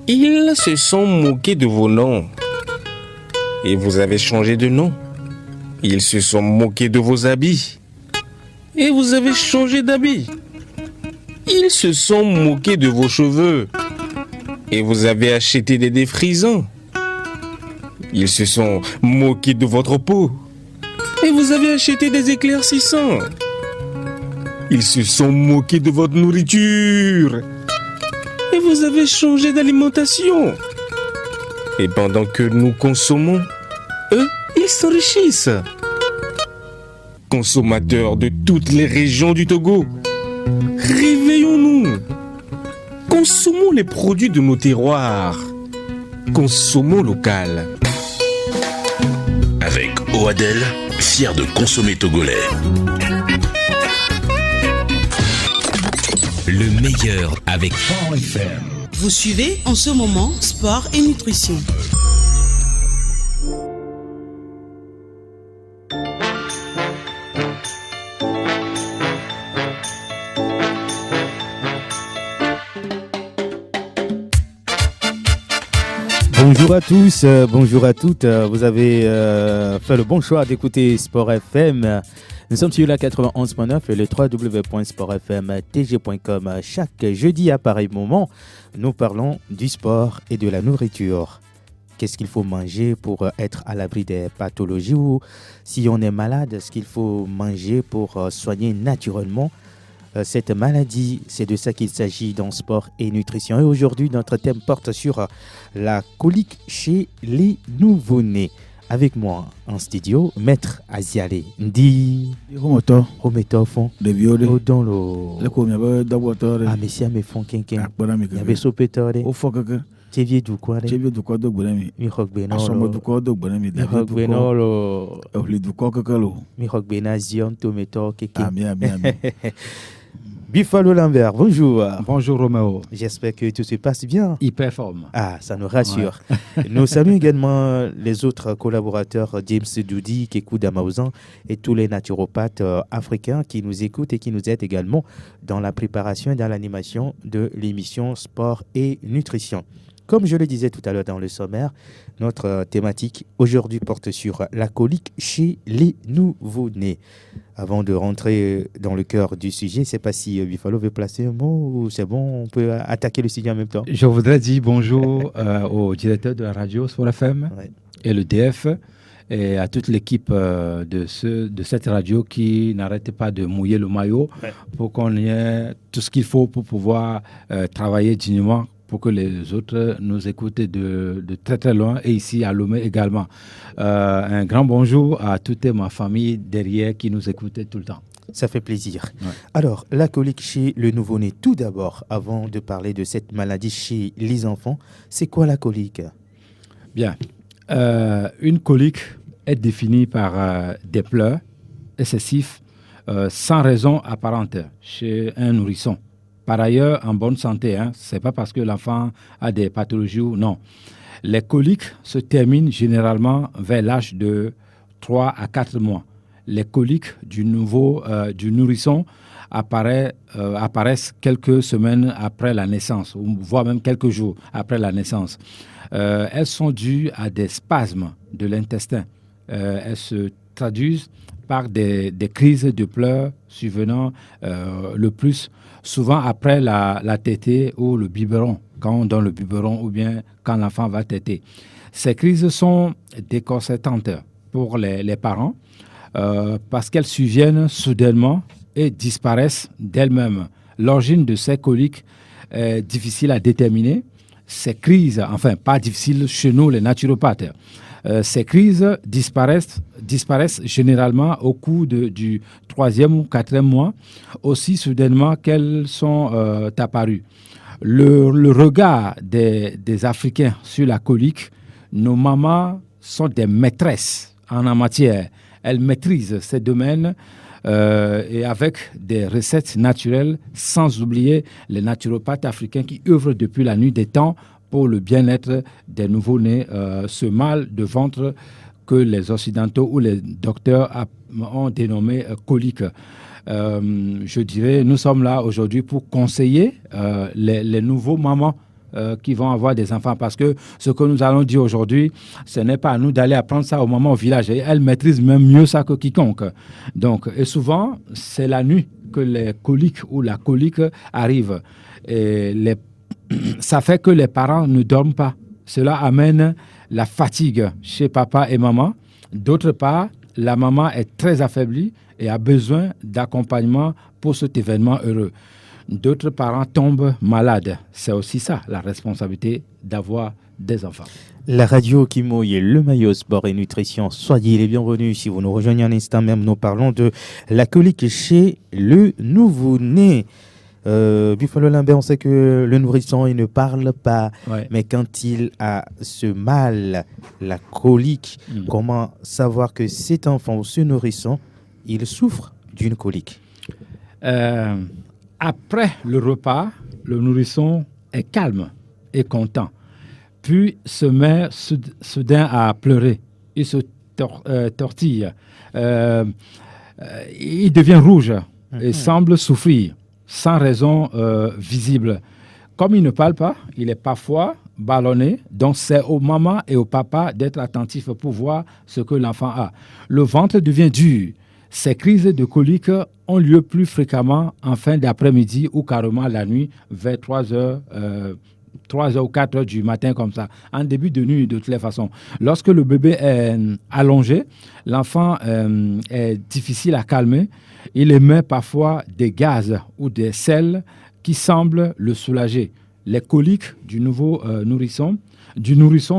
Ils se sont moqués de vos noms. Et vous avez changé de nom. Ils se sont moqués de vos habits. Et vous avez changé d'habit. Ils se sont moqués de vos cheveux. Et vous avez acheté des défrisants. Ils se sont moqués de votre peau. Et vous avez acheté des éclaircissants. Ils se sont moqués de votre nourriture. Et vous avez changé d'alimentation. Et pendant que nous consommons, eux, ils s'enrichissent. Consommateurs de toutes les régions du Togo, réveillons-nous. Consommons les produits de nos terroirs. Consommons local. Avec Oadel, fier de consommer togolais. Le meilleur avec Sport FM. Vous suivez en ce moment Sport et Nutrition. Bonjour à tous, bonjour à toutes. Vous avez fait le bon choix d'écouter Sport FM. Nous sommes sur la 91.9 et le www.sportfmtg.com. Chaque jeudi à pareil moment, nous parlons du sport et de la nourriture. Qu'est-ce qu'il faut manger pour être à l'abri des pathologies ou si on est malade, ce qu'il faut manger pour soigner naturellement cette maladie. C'est de ça qu'il s'agit dans Sport et Nutrition. Et aujourd'hui, notre thème porte sur la colique chez les nouveau-nés. Avec moi en studio, Maître Aziale Ndi. Rometo fond. Dans le. Ah, mais si, mais fond, quelqu'un. Il y avait sopétore. Tu viens du quoi? Tu viens du quoi? Donc, bonami. Mirok Benolo. Mirok Benolo. Mirok Benazion, Tometo, quelqu'un. Buffalo Lambert, bonjour. Bonjour Roméo. J'espère que tout se passe bien. Hyper forme. Ah, ça nous rassure. Ouais. Nous saluons également les autres collaborateurs, James Doudi, Kekou Damaouzan et tous les naturopathes africains qui nous écoutent et qui nous aident également dans la préparation et dans l'animation de l'émission Sport et Nutrition. Comme je le disais tout à l'heure dans le sommaire, notre thématique aujourd'hui porte sur la colique chez les nouveau-nés. Avant de rentrer dans le cœur du sujet, je ne sais pas si Buffalo veut placer un mot ou c'est bon, on peut attaquer le sujet en même temps. Je voudrais dire bonjour au directeur de la radio Sport FM et le DF et à toute l'équipe de cette radio qui n'arrête pas de mouiller le maillot pour qu'on ait tout ce qu'il faut pour pouvoir travailler dignement pour que les autres nous écoutent de très très loin et ici à Lomé également. Un grand bonjour à toute ma famille derrière qui nous écoutait tout le temps. Ça fait plaisir. Ouais. Alors, la colique chez le nouveau-né, tout d'abord, avant de parler de cette maladie chez les enfants, c'est quoi la colique? Bien. Une colique est définie par des pleurs excessifs sans raison apparente chez un nourrisson. Par ailleurs, en bonne santé, ce n'est pas parce que l'enfant a des pathologies ou non. Les coliques se terminent généralement vers l'âge de 3 à 4 mois. Les coliques du nourrisson apparaissent quelques semaines après la naissance, voire même quelques jours après la naissance. Elles sont dues à des spasmes de l'intestin. Elles se traduisent par des crises de pleurs survenant le plus souvent après la tétée ou le biberon, quand on donne le biberon ou bien quand l'enfant va téter. Ces crises sont déconcertantes pour les parents parce qu'elles surviennent soudainement et disparaissent d'elles-mêmes. L'origine de ces coliques est difficile à déterminer. Ces crises, enfin pas difficile chez nous les naturopathes, ces crises disparaissent généralement au cours du 3e ou 4e mois, aussi soudainement qu'elles sont apparues. Le regard des Africains sur la colique, nos mamans sont des maîtresses en la matière. Elles maîtrisent ces domaines et avec des recettes naturelles, sans oublier les naturopathes africains qui œuvrent depuis la nuit des temps pour le bien-être des nouveau-nés, ce mal de ventre que les Occidentaux ou les docteurs ont dénommé colique. Je dirais, nous sommes là aujourd'hui pour conseiller les nouveaux mamans qui vont avoir des enfants. Parce que ce que nous allons dire aujourd'hui, ce n'est pas à nous d'aller apprendre ça aux mamans au village. Et elles maîtrisent même mieux ça que quiconque. Donc, et souvent, c'est la nuit que les coliques ou la colique arrivent. Et ça fait que les parents ne dorment pas. Cela amène la fatigue chez papa et maman. D'autre part, la maman est très affaiblie et a besoin d'accompagnement pour cet événement heureux. D'autres parents tombent malades. C'est aussi ça, la responsabilité d'avoir des enfants. La radio qui mouille le maillot sport et nutrition. Soyez les bienvenus. Si vous nous rejoignez en instant même, nous parlons de la colique chez le nouveau-né. Buffalo Lambert, on sait que le nourrisson, il ne parle pas. Ouais. Mais quand il a ce mal, la colique, comment savoir que cet enfant ou ce nourrisson, il souffre d'une colique? Après le repas, le nourrisson est calme et content. Puis se met soudain à pleurer. Il se tortille. Il devient rouge et semble souffrir sans raison visible. Comme il ne parle pas, il est parfois ballonné. Donc c'est aux mamans et au papa d'être attentifs pour voir ce que l'enfant a. Le ventre devient dur. Ces crises de colique ont lieu plus fréquemment en fin d'après-midi ou carrément la nuit vers 3h ou 4h du matin comme ça, en début de nuit de toutes les façons. Lorsque le bébé est allongé, l'enfant est difficile à calmer. Il émet parfois des gaz ou des sels qui semblent le soulager. Les coliques du nouveau nourrisson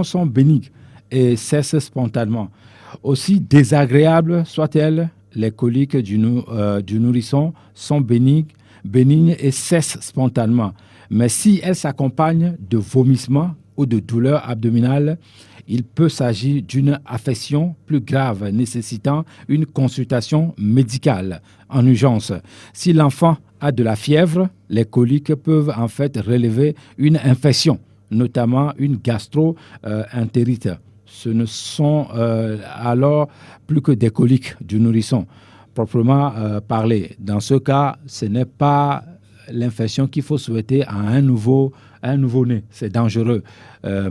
sont bénignes et cessent spontanément. Aussi désagréables soient-elles, les coliques du nourrisson sont bénignes et cessent spontanément. Mais si elles s'accompagnent de vomissements ou de douleurs abdominales, il peut s'agir d'une affection plus grave nécessitant une consultation médicale en urgence. Si l'enfant a de la fièvre, les coliques peuvent en fait relever une infection, notamment une gastro-entérite. Ce ne sont alors plus que des coliques du nourrisson, proprement parlé. Dans ce cas, ce n'est pas l'infection qu'il faut souhaiter à un nouveau-né. C'est dangereux.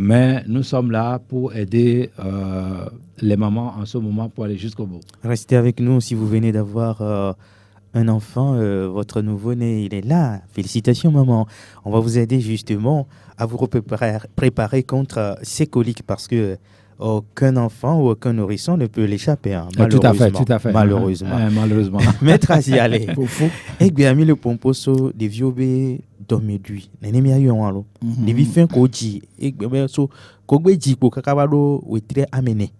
Mais nous sommes là pour aider les mamans en ce moment pour aller jusqu'au bout. Restez avec nous si vous venez d'avoir un enfant, votre nouveau-né, il est là. Félicitations maman. On va vous aider justement à vous préparer contre ces coliques parce que aucun enfant ou aucun nourrisson ne peut l'échapper. Hein, malheureusement. Tout à fait. Malheureusement. Maître Aziale. Eh bien, mis le pomposo de viobé domedui. Nenemi ayo alo. De vifin koji. Eh bien, so kogbe jiko kakabado wetre amene.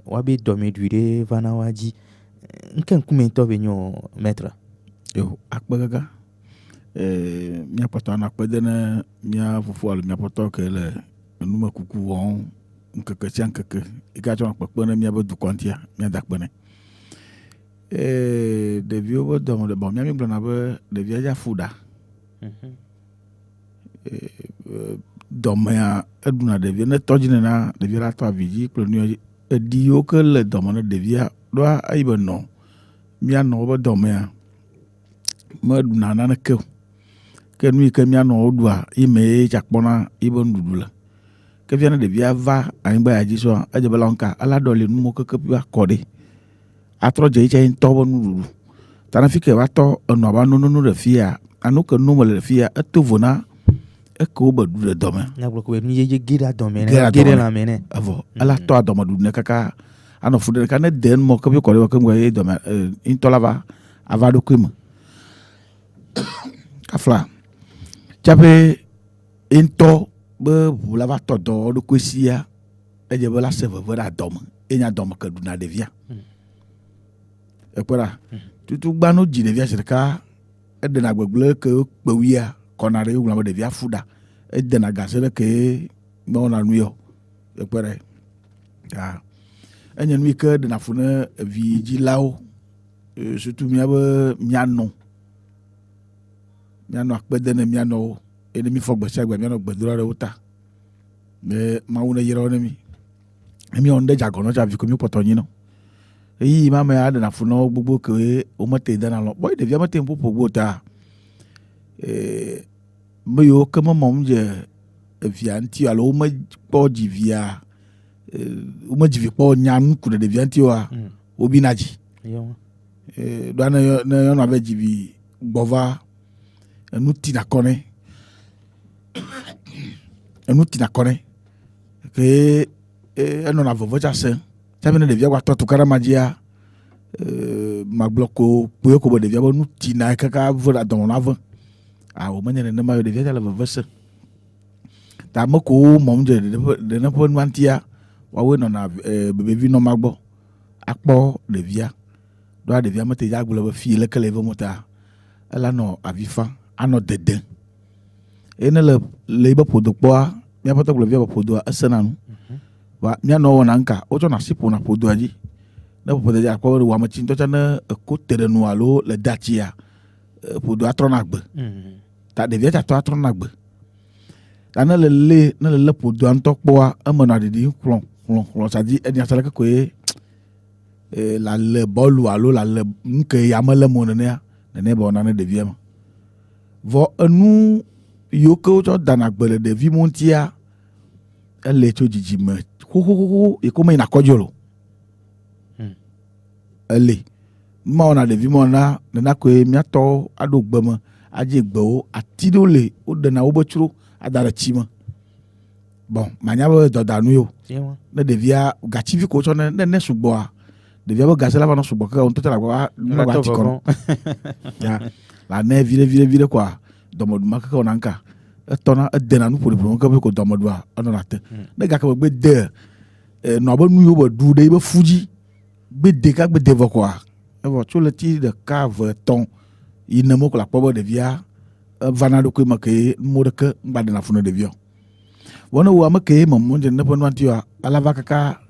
Wabe domedui de vanawaji. Nken kumento benyo maître. Yo akbagaga. Mia poto anakbedene mia fufu alu mia poto ke le numa kuku won. Nkeke tia nkeke ikacho na kpekpene mia be dukɔntia mia da kpene ɖeviwo be dɔme de bon mia mi gblɔna be ɖevia dza fu ɖa dɔmea eɖuna ɖevia ne tɔdzi nena ɖevia la tɔ avi dzi kple nu eɖi yiwo ke le dɔme ne ɖevia ɖoa eyi be nɔ mia nɔ be dɔmea meɖuna naneke o ke nu yi ke mia nɔwo ɖua yi me ye dza kpɔna yi be nuɖuɖu le ke via ne ɖevia va anyigba ya dzi sɔa edze be la nka ala ɖɔli numo keke pi akɔ ɖe atrɔ dze itse ŋutɔ be nuɖuɖu ta ne fi ke va tɔ enɔa ba nonono ɖe fia anu ke nome le fia eto vo na eke wo be ɖu ɖe dɔme nyagblɔ ko nu yeye ge ɖe dɔme ne ge ɖe lãme ne evɔ ala tɔ adɔme ɖuɖu ne kaka anɔ fu ɖe ɖeka ne de numɔ ke pi kɔ ɖe ke ŋgɔ ye dɔme ŋutɔ la va ava ɖokui me kafla tsaƒe ŋutɔ be ʋu la va tɔ dɔ ɖokui sia edze be la se veve ɖe adɔme enya dɔme ke ɖuna ɖevia ekpe ɖa tutu gbanu dzi ɖevia zi ɖeka eɖena gbegble ke kpewia kɔna ɖe wògblɔ be ɖevia fu ɖa edena gase ɖe ke mewɔna nu yɔ ekpe ɖe enye nu yi ke ɖena fu ne vidzilawo surtout miabe mianɔ akpede ne mianɔwo eye ne mi fɔ gbesia gbe mianɔ gbedora ɖe wo ta be mawu ne yra wo ne mi emiwɔ nu ɖe dzagɔnɔ tsa vi ko mi kpɔtɔ nyi nɔ eyi ma me aɖena fu nɔ gbogbo ke wo mete dena lɔ bɔn ɖevia mete ŋuƒoƒo gbo ta me yiwo ke memɔm dze via ŋuti alo womekpɔ dzivia womedzi vi kpɔ nya nuku ɖe ɖevia ŋuti oa wobina dzi ɖoa ne nyɔnua be dzivi gbɔva enu tina kɔ nɛ ke enɔna veve tsa se tsafi ne ɖevia gba tɔ tu kaɖa ma dzia magblɔ ko kpoe ko be ɖevia be nu tina kaka ve ɖe adɔmɔ na ve awo menye nenema yo ɖevia tsa le veve se ta ame ko mɔm dze ɖe ne ƒe nua ŋutia woawoe nɔna bebevi nɔma gbɔ akpɔ ɖevia ɖoa ɖevia mete dza agblɔ be fi leke le ve mota ela nɔ avi fa anɔ dede eye ne le yibe ƒodo kpɔa míaƒe tɔgblɔvia be ƒodoa esena nu va míanɔ wɔna ŋka wotsɔna asi ƒona ƒodoa dzi ne ƒodo dzi akpɔ be wɔametsitɔ tsɛ ne eko te ɖe nu alo le datsia ƒodoa trɔna gbe ta ɖevia tsa tɔ atrɔna gbe ta ne le lé ƒodoa ŋutɔ kpɔa emenɔa ɖiɖi xlɔ̃ sadi enia sɛ leke koe la le bɔlu alo la le nuke yame le mo nenea be wɔna ne ɖevia me vɔ enu yiwo ke wotsɔ dana gbe le ɖevi mo ŋutia ele tso dzidzime xoxoxo yi ko meyina kɔdzi o ele numa wɔna ɖevi mo na nena koe míatɔ aɖo gbe me adze gbewo ati ɖewo le woɖena wobe tsro ada ɖe tsi me bon manya be dɔdanu yo ne ɖevia gatsivi ko wotsɔ ne sugbɔa ɖevia be gase la va nɔ sugbɔ keke ŋutɔ tsɛ la gba ti kɔnɔ la ne viɖe koa dɔmɔduma keke wɔna ŋka etɔna edena nu ƒoɖiƒoɖi ke be ko dɔmɔdua enɔna te ne gake be gbe de nɔ be nu yiwo be ɖu ɖe yibe fu dzi gbe de ka gbe de vɔ koa evɔ tso le ti ɖeka eve etɔ̃ yi ne mo ko la kpɔ be ɖevia vana ɖokui me ke mo ɖeke ŋgba ɖena fu ne ɖevia vɔ ne wo ame ke mɔmɔ dze ne ƒe nua ŋuti oa ala va kaka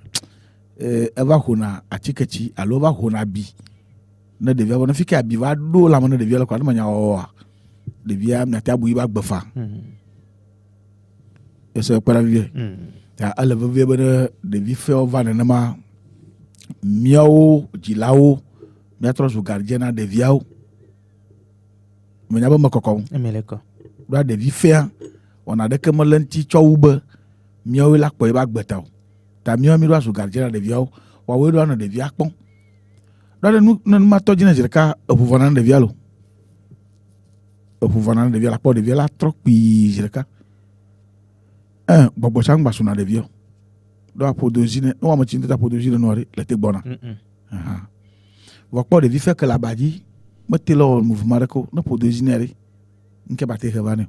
eva ƒona atiketsi alo eva ƒona abi ne ɖevia be ne fi ke abi va ɖo lãme ne ɖevia le koa ne menya wɔwɔa ɖevia miate abu yi be agbefa ese kpe ɖa vie ta ele vevie be ne ɖevi fewo va nenema míawo dzilawo míatrɔ zu gardien na ɖeviawo menya be mekɔkɔm ɖoa ɖevi fea wɔna ɖeke mele ŋuti tsɔ wu be míawoe la kpɔ yi be agbeta o ta míawo mi ɖo azu gardien na ɖeviawo woawoe ɖo anɔ ɖevia kpɔm ɖoa ne nu ma tɔ dzi ne zi ɖeka eʋu vɔna ne ɖevia lo eʋu vɔna ne ɖevia la kpɔ ɖevia la trɔ kpii zi ɖeka gbɔgbɔ tsa ŋgba suna ɖevia ɖoa ƒodozi ne wɔame tsi ŋutɔ ƒodozi ne nua ɖe le te gbɔna vɔ kpɔ ɖevi fe ke le abadzi mete le wɔ mouvement ɖeke o ne ƒodozi ne ɖe nke ba te he va ne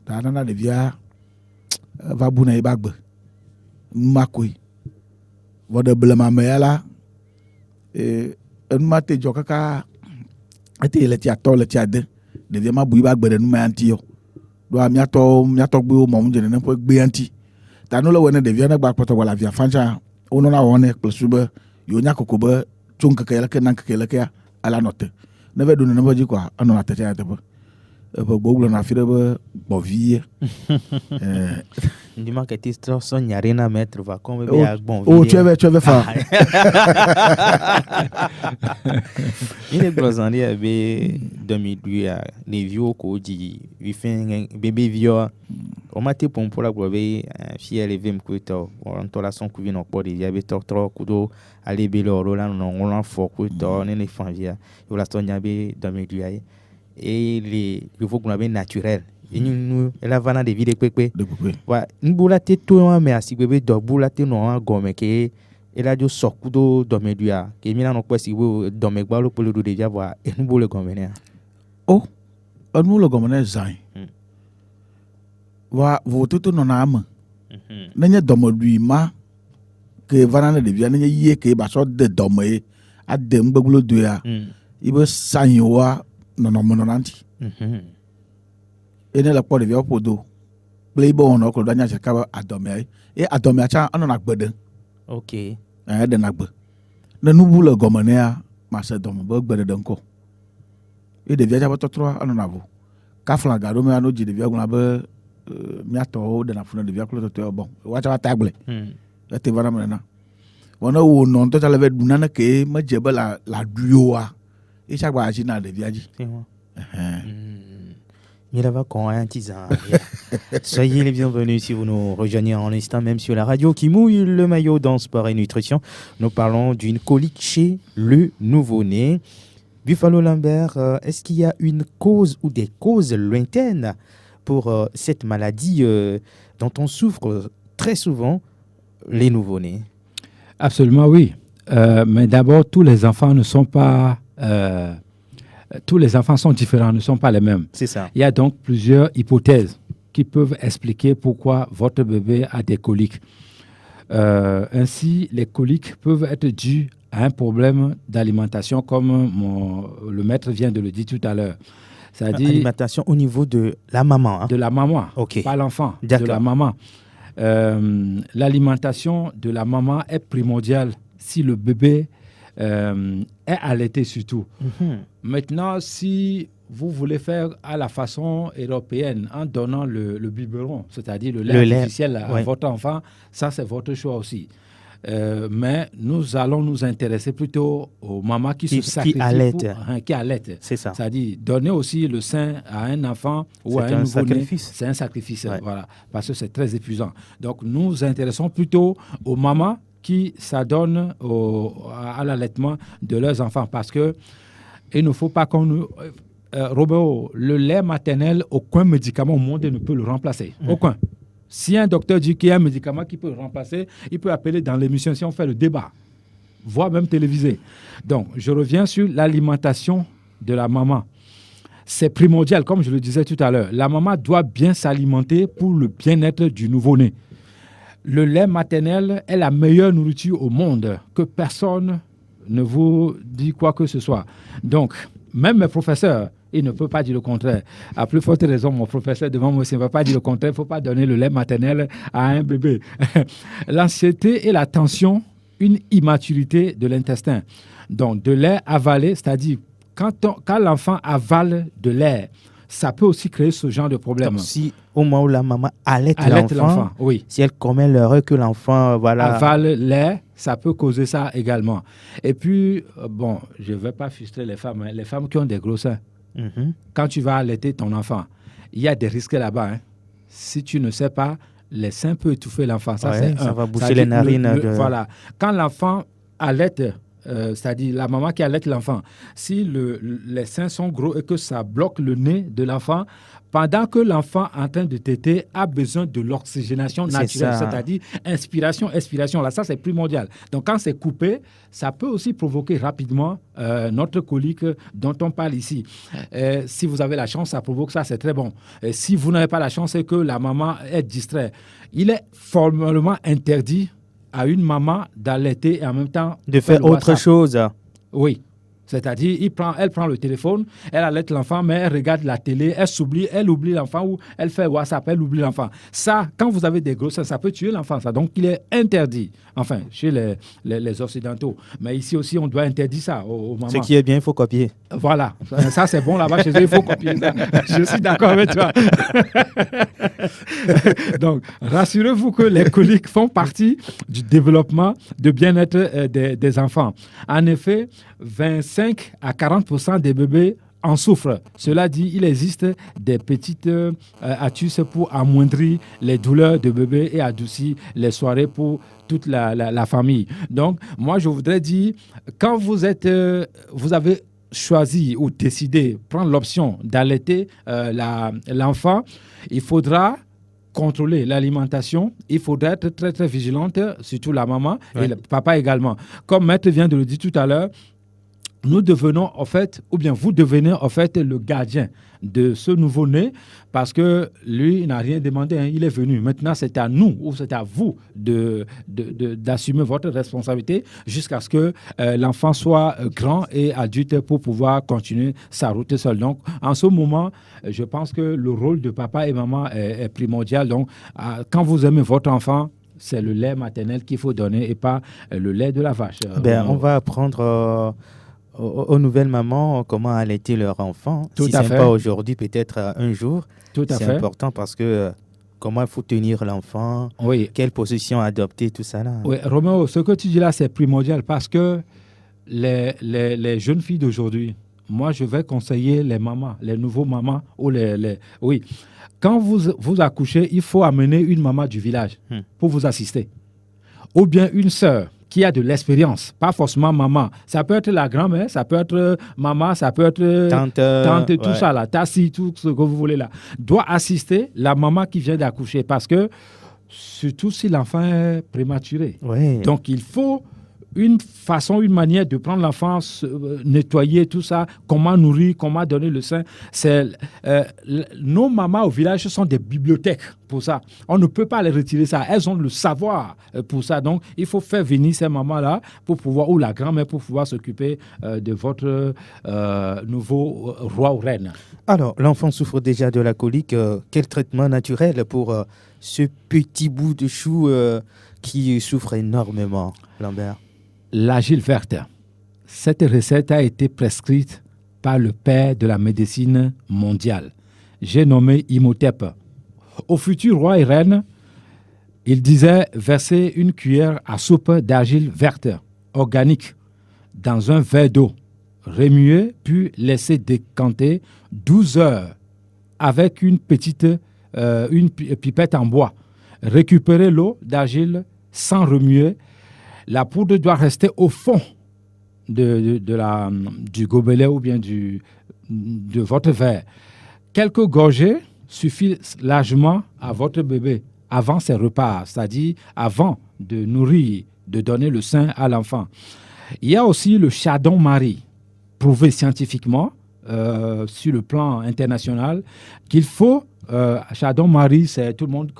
ta nana ɖevia va bu na yi be agbe numa koe vɔ ɖe blema me ya la enuma te dzɔ kaka ete le tia tɔ le tia de ɖevia ma bu yi be agbe ɖe numa ya ŋuti o ɖoa míatɔ gbewo mɔmu dze nene ƒe gbea ŋuti ta no le wɔ ne ɖevia ne gba kpɔtɔ gba le avia fantsa wonɔna wɔm ne kple su be yewo nya koko be tso ŋkeke leke na ŋkeke lekea ala nɔ te ne va ɖo nene ƒe dzi koa enɔna te tsia teƒe eƒe gbewo gblɔna afi ɖe be gbɔvie ndima que ti só nyarina metro va como be agbon tu avais fa ile glosandi be 2002 les vieux ko di vifin bébé vieux o mate pour la globe fier les vim kuto on to la son ku vino po di yabe toro kudo ale be lo la no on fo kuto ne ne fanvia yo la sonya be 2002 et les faut qu'on avait naturel et nous la vana de vie de pepe wa nbula te to mais asi bebe do bula te no gome ke ela jo sokudo do medua ke mina no kwesi wo do me gbalo polo do deja wa e nbule gome ne o anu le gome ne zai wa vo to no na ama nenye do modui ma ke vana ne devia nenye ye ke ba so de do me ade mgbeglo do ya ibe sanyowa nono nanti ene la kpɔ ɖevia ƒodo kple ibe wɔnɔ klo do anya tseka be adɔmea ye adɔmea tsa enɔna gbe ɖe ok ɖena gbe ne nubu le gɔme nea mase dɔme be gbeɖeɖe ŋkɔ ye ɖevia tsa be tɔtrɔ enɔna vo kaflaga ɖo mea no dzi ɖevia gblɔna be míatɔwo ɖena fu ne ɖevia kple tɔtɔe bon woatsa va ta agble ete va na me nena vɔ ne wo nɔ ŋutɔ tsa le va ɖu nane ke medze be la ɖui oa ye tsa gba asi na ɖevia dzi mi la va con un tisan Soyez les bienvenus si vous nous rejoignez en instant, même sur la radio qui mouille le maillot dans Sport et Nutrition. Nous parlons d'une colique chez le nouveau-né. Buffalo Lambert, est-ce qu'il y a une cause ou des causes lointaines pour cette maladie dont on souffre très souvent, les nouveau-nés? Absolument oui. Mais d'abord, tous les enfants sont différents, ne sont pas les mêmes. C'est ça. Il y a donc plusieurs hypothèses qui peuvent expliquer pourquoi votre bébé a des coliques. Ainsi, les coliques peuvent être dues à un problème d'alimentation, comme le maître vient de le dire tout à l'heure. C'est-à-dire alimentation au niveau de la maman. Hein? De la maman, okay. Pas l'enfant, D'accord. de la maman. L'alimentation de la maman est primordiale si le bébé est allaité surtout. Mm-hmm. Maintenant, si vous voulez faire à la façon européenne en donnant le biberon, c'est-à-dire le lait artificiel à votre enfant, ça c'est votre choix aussi. Mais nous allons nous intéresser plutôt aux mamans qui se sacrifient qui allaitent. C'est ça. C'est-à-dire donner aussi le sein à un enfant ou à un nouveau-né. C'est un sacrifice. Ouais. Voilà, parce que c'est très épuisant. Donc nous nous intéressons plutôt aux mamans qui s'adonnent à l'allaitement de leurs enfants, parce que il ne faut pas qu'on nous... Robert, le lait maternel, aucun médicament au monde ne peut le remplacer. Aucun. Si un docteur dit qu'il y a un médicament qui peut le remplacer, il peut appeler dans l'émission si on fait le débat, voire même télévisé. Donc, je reviens sur l'alimentation de la maman. C'est primordial, comme je le disais tout à l'heure. La maman doit bien s'alimenter pour le bien-être du nouveau-né. Le lait maternel est la meilleure nourriture au monde, que personne ne vous dit quoi que ce soit. Donc, même mes professeurs, il ne peut pas dire le contraire. À plus forte raison, mon professeur devant moi, il ne va pas dire le contraire. Il ne faut pas donner le lait maternel à un bébé. L'anxiété et la tension, une immaturité de l'intestin. Donc, de lait avalé, c'est-à-dire quand l'enfant avale de lait, ça peut aussi créer ce genre de problème. Donc, si au moment où la maman allaite l'enfant, oui. Si elle commet l'erreur que l'enfant avale lait, ça peut causer ça également. Et puis, bon, je ne vais pas frustrer les femmes, hein, les femmes qui ont des gros seins. Mm-hmm. Quand tu vas allaiter ton enfant, il y a des risques là-bas. Hein. Si tu ne sais pas, les seins peuvent étouffer l'enfant. Ça va boucher les narines. Voilà. Quand l'enfant allaite, c'est-à-dire la maman qui allaite l'enfant, si les seins sont gros et que ça bloque le nez de l'enfant, pendant que l'enfant en train de téter a besoin de l'oxygénation naturelle, c'est-à-dire inspiration, expiration. Là, ça, c'est primordial. Donc, quand c'est coupé, ça peut aussi provoquer rapidement notre colique dont on parle ici. Si vous avez la chance, ça provoque ça, c'est très bon. Si vous n'avez pas la chance, c'est que la maman est distraite. Il est formellement interdit à une maman d'allaiter et en même temps de faire autre chose. Oui. C'est-à-dire, elle prend le téléphone, elle allaite l'enfant, mais elle regarde la télé, elle oublie l'enfant ou elle fait WhatsApp, elle oublie l'enfant. Ça, quand vous avez des grossesses, ça peut tuer l'enfant. Ça. Donc, il est interdit, enfin, chez les Occidentaux. Mais ici aussi, on doit interdire ça aux mamans. Ce qui est bien, il faut copier. Voilà. Ça, c'est bon là-bas chez eux, il faut copier ça. Je suis d'accord avec toi. Donc, rassurez-vous que les coliques font partie du développement de bien-être des enfants. En effet, 25 à 40% des bébés en souffrent. Cela dit, il existe des petites astuces pour amoindrir les douleurs de bébé et adoucir les soirées pour toute la famille. Donc, moi, je voudrais dire, quand vous avez choisi ou décidé, prendre l'option d'allaiter l'enfant, il faudra contrôler l'alimentation, il faudra être très, très vigilante, surtout la maman et le papa également. Comme Maître vient de le dire tout à l'heure, nous devenons en fait, ou bien vous devenez en fait le gardien de ce nouveau-né parce que lui il n'a rien demandé, hein, il est venu. Maintenant, c'est à nous ou c'est à vous d'assumer votre responsabilité jusqu'à ce que l'enfant soit grand et adulte pour pouvoir continuer sa route seul. Donc, en ce moment, je pense que le rôle de papa et maman est primordial. Donc, quand vous aimez votre enfant, c'est le lait maternel qu'il faut donner et pas le lait de la vache. On va apprendre aux nouvelles mamans comment allaiter leur enfant. Tout si à ce n'est pas aujourd'hui, peut-être un jour. Tout à fait. C'est important parce que comment il faut tenir l'enfant, quelle position adopter, tout ça là. Oui, Roméo, ce que tu dis là, c'est primordial parce que les jeunes filles d'aujourd'hui moi, je vais conseiller les mamans, les nouveaux mamans ou oui. Quand vous accouchez, il faut amener une maman du village pour vous assister. Ou bien une sœur qui a de l'expérience, pas forcément maman. Ça peut être la grand-mère, ça peut être maman, ça peut être tante, tout ça là, tassi, tout ce que vous voulez là. Doit assister la maman qui vient d'accoucher parce que, surtout si l'enfant est prématuré. Ouais. Donc, il faut une manière de prendre l'enfant, nettoyer tout ça, comment nourrir, comment donner le sein. Nos mamans au village sont des bibliothèques pour ça. On ne peut pas les retirer ça. Elles ont le savoir pour ça. Donc, il faut faire venir ces mamans-là pour pouvoir, ou la grand-mère pour pouvoir s'occuper de votre nouveau roi ou reine. Alors, l'enfant souffre déjà de la colique. Quel traitement naturel pour ce petit bout de chou qui souffre énormément, Lambert? L'argile verte. Cette recette a été prescrite par le père de la médecine mondiale. J'ai nommé Imhotep. Au futur roi et reine, il disait verser une cuillère à soupe d'argile verte organique dans un verre d'eau, remuer puis laisser décanter 12 heures avec une pipette en bois. Récupérer l'eau d'argile sans remuer. La poudre doit rester au fond du gobelet ou bien de votre verre. Quelques gorgées suffisent largement à votre bébé avant ses repas, c'est-à-dire avant de nourrir, de donner le sein à l'enfant. Il y a aussi le chardon-marie, prouvé scientifiquement sur le plan international qu'il faut. Chardon-marie, c'est tout le monde.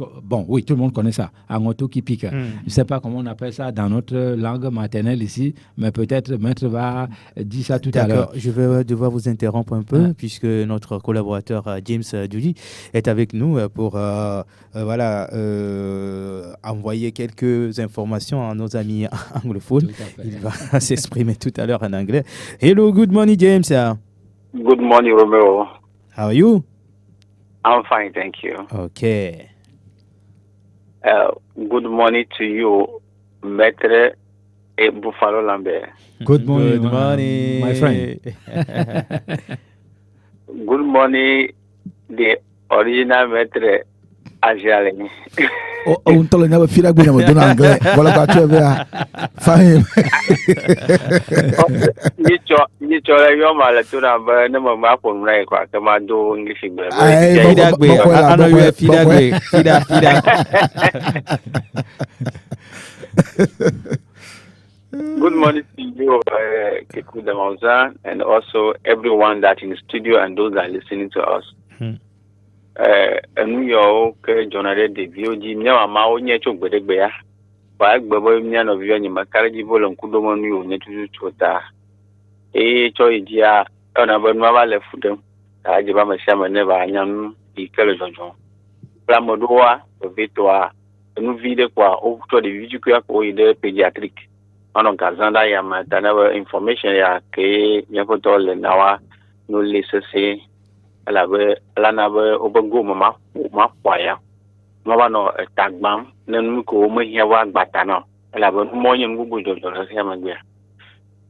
Oui, tout le monde connaît ça. Angoto qui pique. Je ne sais pas comment on appelle ça dans notre langue maternelle ici, mais peut-être Maître va dire ça tout à l'heure. D'accord, je vais devoir vous interrompre un peu puisque notre collaborateur James Dudi est avec nous pour envoyer quelques informations à nos amis anglophones. Il va s'exprimer tout à l'heure en anglais. Hello, good morning, James. Good morning, Romeo. How are you? I'm fine, thank you. Okay. Good morning to you, Maître et Buffalo Lambert. Good morning, Good morning, my friend. Good morning, the original Maître Ajale. Un tolo na fira gbe na mo dona angle. Wala ka tu be a. Fine. Ni chola yo mala tu na ba na mo ma pon rai kwa ka ma do English gbe. I know you fida. Good morning to you, Keku Damanza, and also everyone that in the studio and those that are listening to us. Enu yo ke jonare de bioji nya ma o nye chogbedegbe ya ba gbebo nya no bio nyi makare ji bolo nkudomo nu yo nye tutu chota cho ijia ona ba nwa ba le fudem ta je ba ma shama ne ba nya nu ikele jojo la modwa vitwa enu vide kwa o to de viju kwa ko ide pediatric ono gazanda ya ma na information ya ke nya ko to le nawa no lesese la na be obango mama kwaya mama no tagbam nenu ko mo hia wa gbata no la be mo yen gugu jojo se ya magbe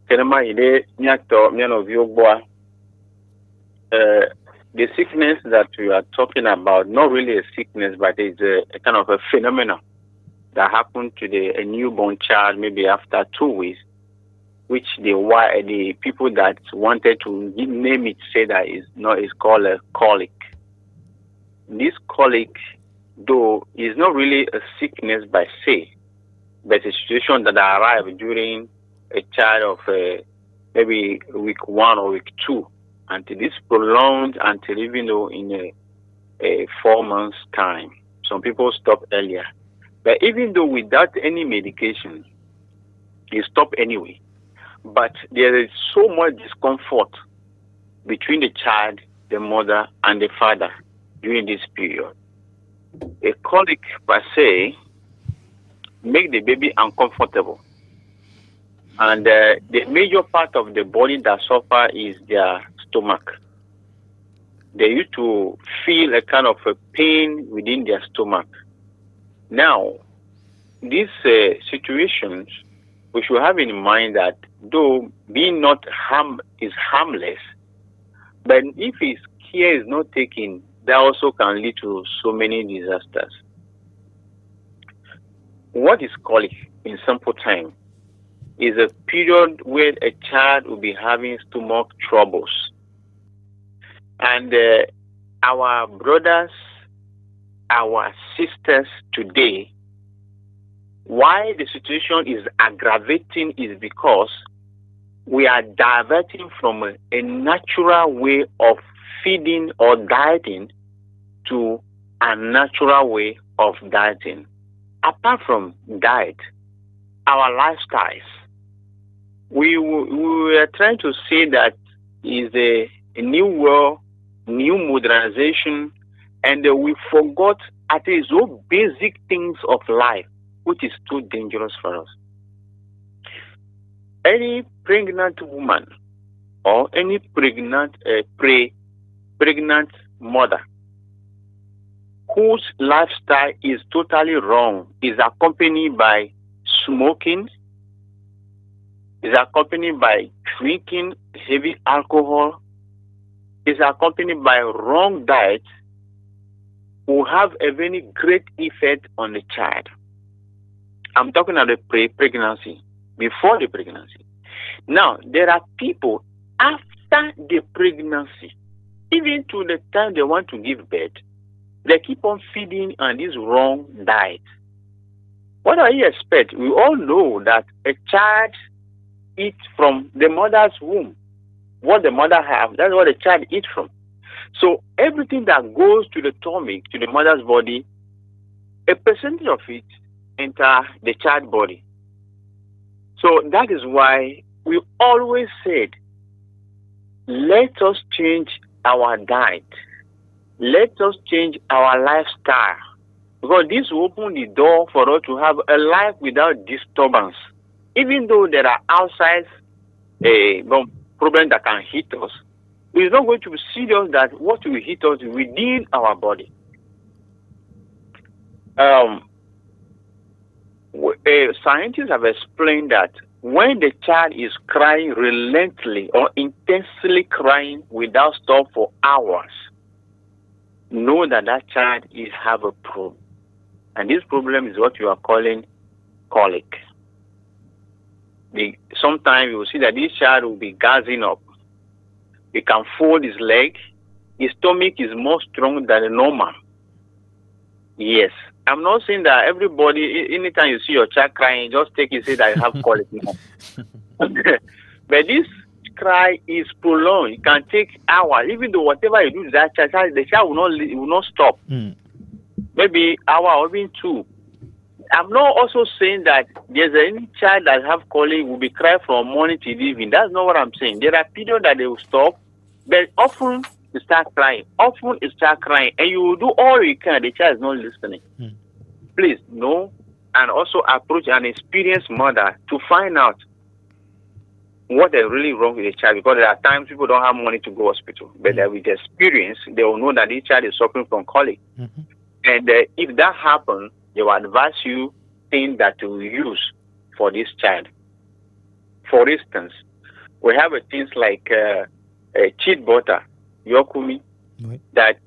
kenema ide nyato me no vi ogboa the sickness that we are talking about, not really a sickness, but it's a kind of a phenomenon that happened to a newborn child maybe after 2 weeks, which the people that wanted to name it say that is called a colic. This colic, though, is not really a sickness by se, but a situation that arrived during a child of maybe week 1 or week 2, until this prolonged until even though in a 4 months time. Some people stop earlier. But even though without any medication, you stop anyway. But there is so much discomfort between the child, the mother, and the father during this period. A colic per se make the baby uncomfortable. And the major part of the body that suffer is their stomach. They used to feel a kind of a pain within their stomach. Now, these situations, we should have in mind that though being not harmless, But if his care is not taken, that also can lead to so many disasters. What is colic in simple time is a period where a child will be having stomach troubles. And our brothers, our sisters today, why the situation is aggravating is because we are diverting from a natural way of feeding or dieting to a natural way of dieting. Apart from diet, our lifestyles, we were trying to say that is a new world, new modernization, and we forgot at least those basic things of life, which is too dangerous for us. Any pregnant woman or any pregnant mother whose lifestyle is totally wrong is accompanied by smoking, is accompanied by drinking heavy alcohol, is accompanied by wrong diet, will have a very great effect on the child. I'm talking about the pregnancy, before the pregnancy. Now, there are people after the pregnancy, even to the time they want to give birth, they keep on feeding on this wrong diet. What do you expect? We all know that a child eats from the mother's womb. What the mother has, that's what the child eats from. So everything that goes to the tummy, to the mother's body, a percentage of it enter the child body. So that is why we always said, let us change our diet. Let us change our lifestyle. Because this will open the door for us to have a life without disturbance. Even though there are outside problems that can hit us, it's not going to be serious that what will hit us within our body. Scientists have explained that when the child is crying relentlessly or intensely crying without stop for hours, know that that child is have a problem. And this problem is what you are calling colic. Sometimes you will see that this child will be gassing up. He can fold his leg. His stomach is more strong than normal. Yes. I'm not saying that everybody, anytime you see your child crying, just take it, say that you have colic. But this cry is prolonged. It can take hours. Even though whatever you do to that child, the child will not stop. Maybe hour or even two. I'm not also saying that there's any child that have colic will be crying from morning to evening. That's not what I'm saying. There are periods that they will stop, but often you start crying. Often you start crying, and you will do all you can. The child is not listening. Please know and also approach an experienced mother to find out what is really wrong with the child. Because there are times people don't have money to go to hospital, but with experience, they will know that this child is suffering from colic. And if that happens, they will advise you things that you use for this child. For instance, we have things like cheat butter, yokumi, that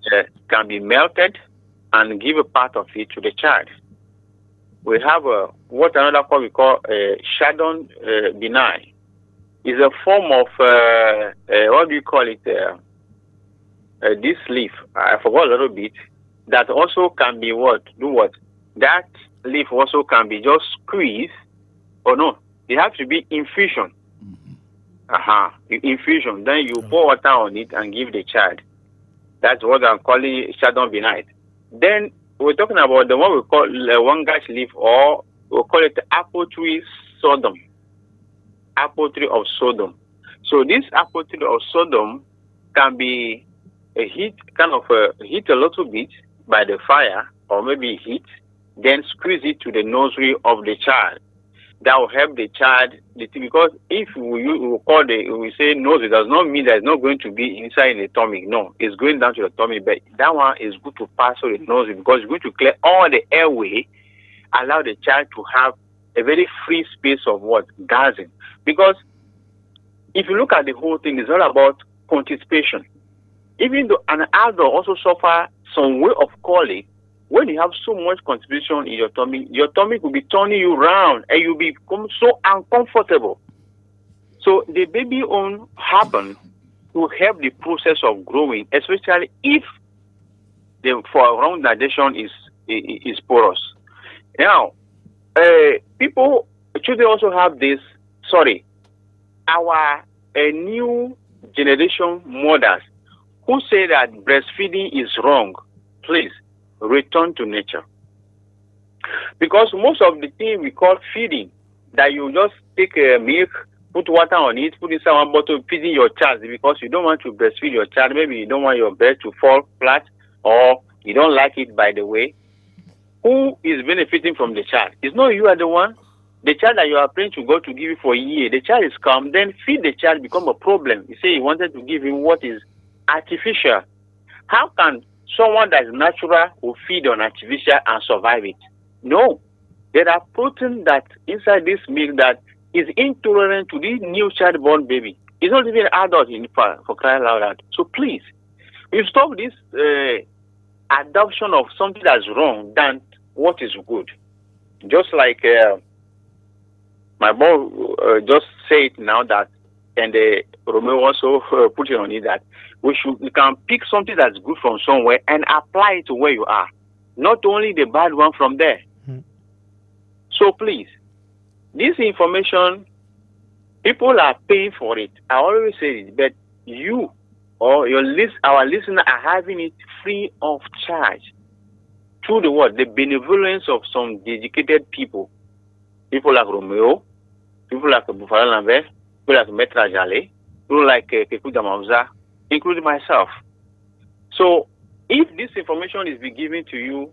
can be melted and give a part of it to the child. We have what another call we call Chardon benign. It's a form of what do you call it? This leaf, I forgot a little bit. That also can be what? Do what? That leaf also can be just squeezed. Oh no, it has to be infusion. Infusion. Then you pour water on it and give the child. That's what I'm calling Chardon benign. Then we're talking about the one we call Wangash leaf, or we call it apple tree Sodom. Apple tree of Sodom. So this apple tree of Sodom can be heat a little bit by the fire, or maybe heat, then squeeze it to the nursery of the child. That will help the child, because if we say nose, it does not mean that it's not going to be inside the tummy. No, it's going down to the tummy, but that one is good to pass through the nose because it's going to clear all the airway, allow the child to have a very free space of gassing. Because if you look at the whole thing, it's all about constipation. even though an adult also suffer some way of colic, when you have so much constipation in your tummy will be turning you round and you become so uncomfortable. So the baby own happen to help the process of growing, especially if the for digestion is porous. Now, children also have this. Our new generation mothers who say that breastfeeding is wrong, please return to nature. Because most of the thing we call feeding, that you just take milk, put water on it, put inside one bottle, feeding your child because you don't want to breastfeed your child. Maybe you don't want your breast to fall flat or you don't like it, by the way. Who is benefiting from the child? It's not you are the one. The child that you are praying to God to give you for a year, the child is calm, then feed the child become a problem. You say you wanted to give him what is artificial. How can someone that is natural will feed on artificial and survive it? No. There are proteins that inside this milk that is intolerant to this new child-born baby. It's not even adult for crying out loud. So please, we stop this adoption of something that's wrong than what is good. Just like my boy just said now that, and Romeo also put it on it that we can pick something that's good from somewhere and apply it to where you are, not only the bad one from there. So please, this information, people are paying for it. I always say it, but you or our listeners are having it free of charge through the benevolence of some dedicated people. People like Romeo, people like Buffalo Lambert, people like Metra Jale, people like Keku Damauza, including myself. So if this information is being given to you,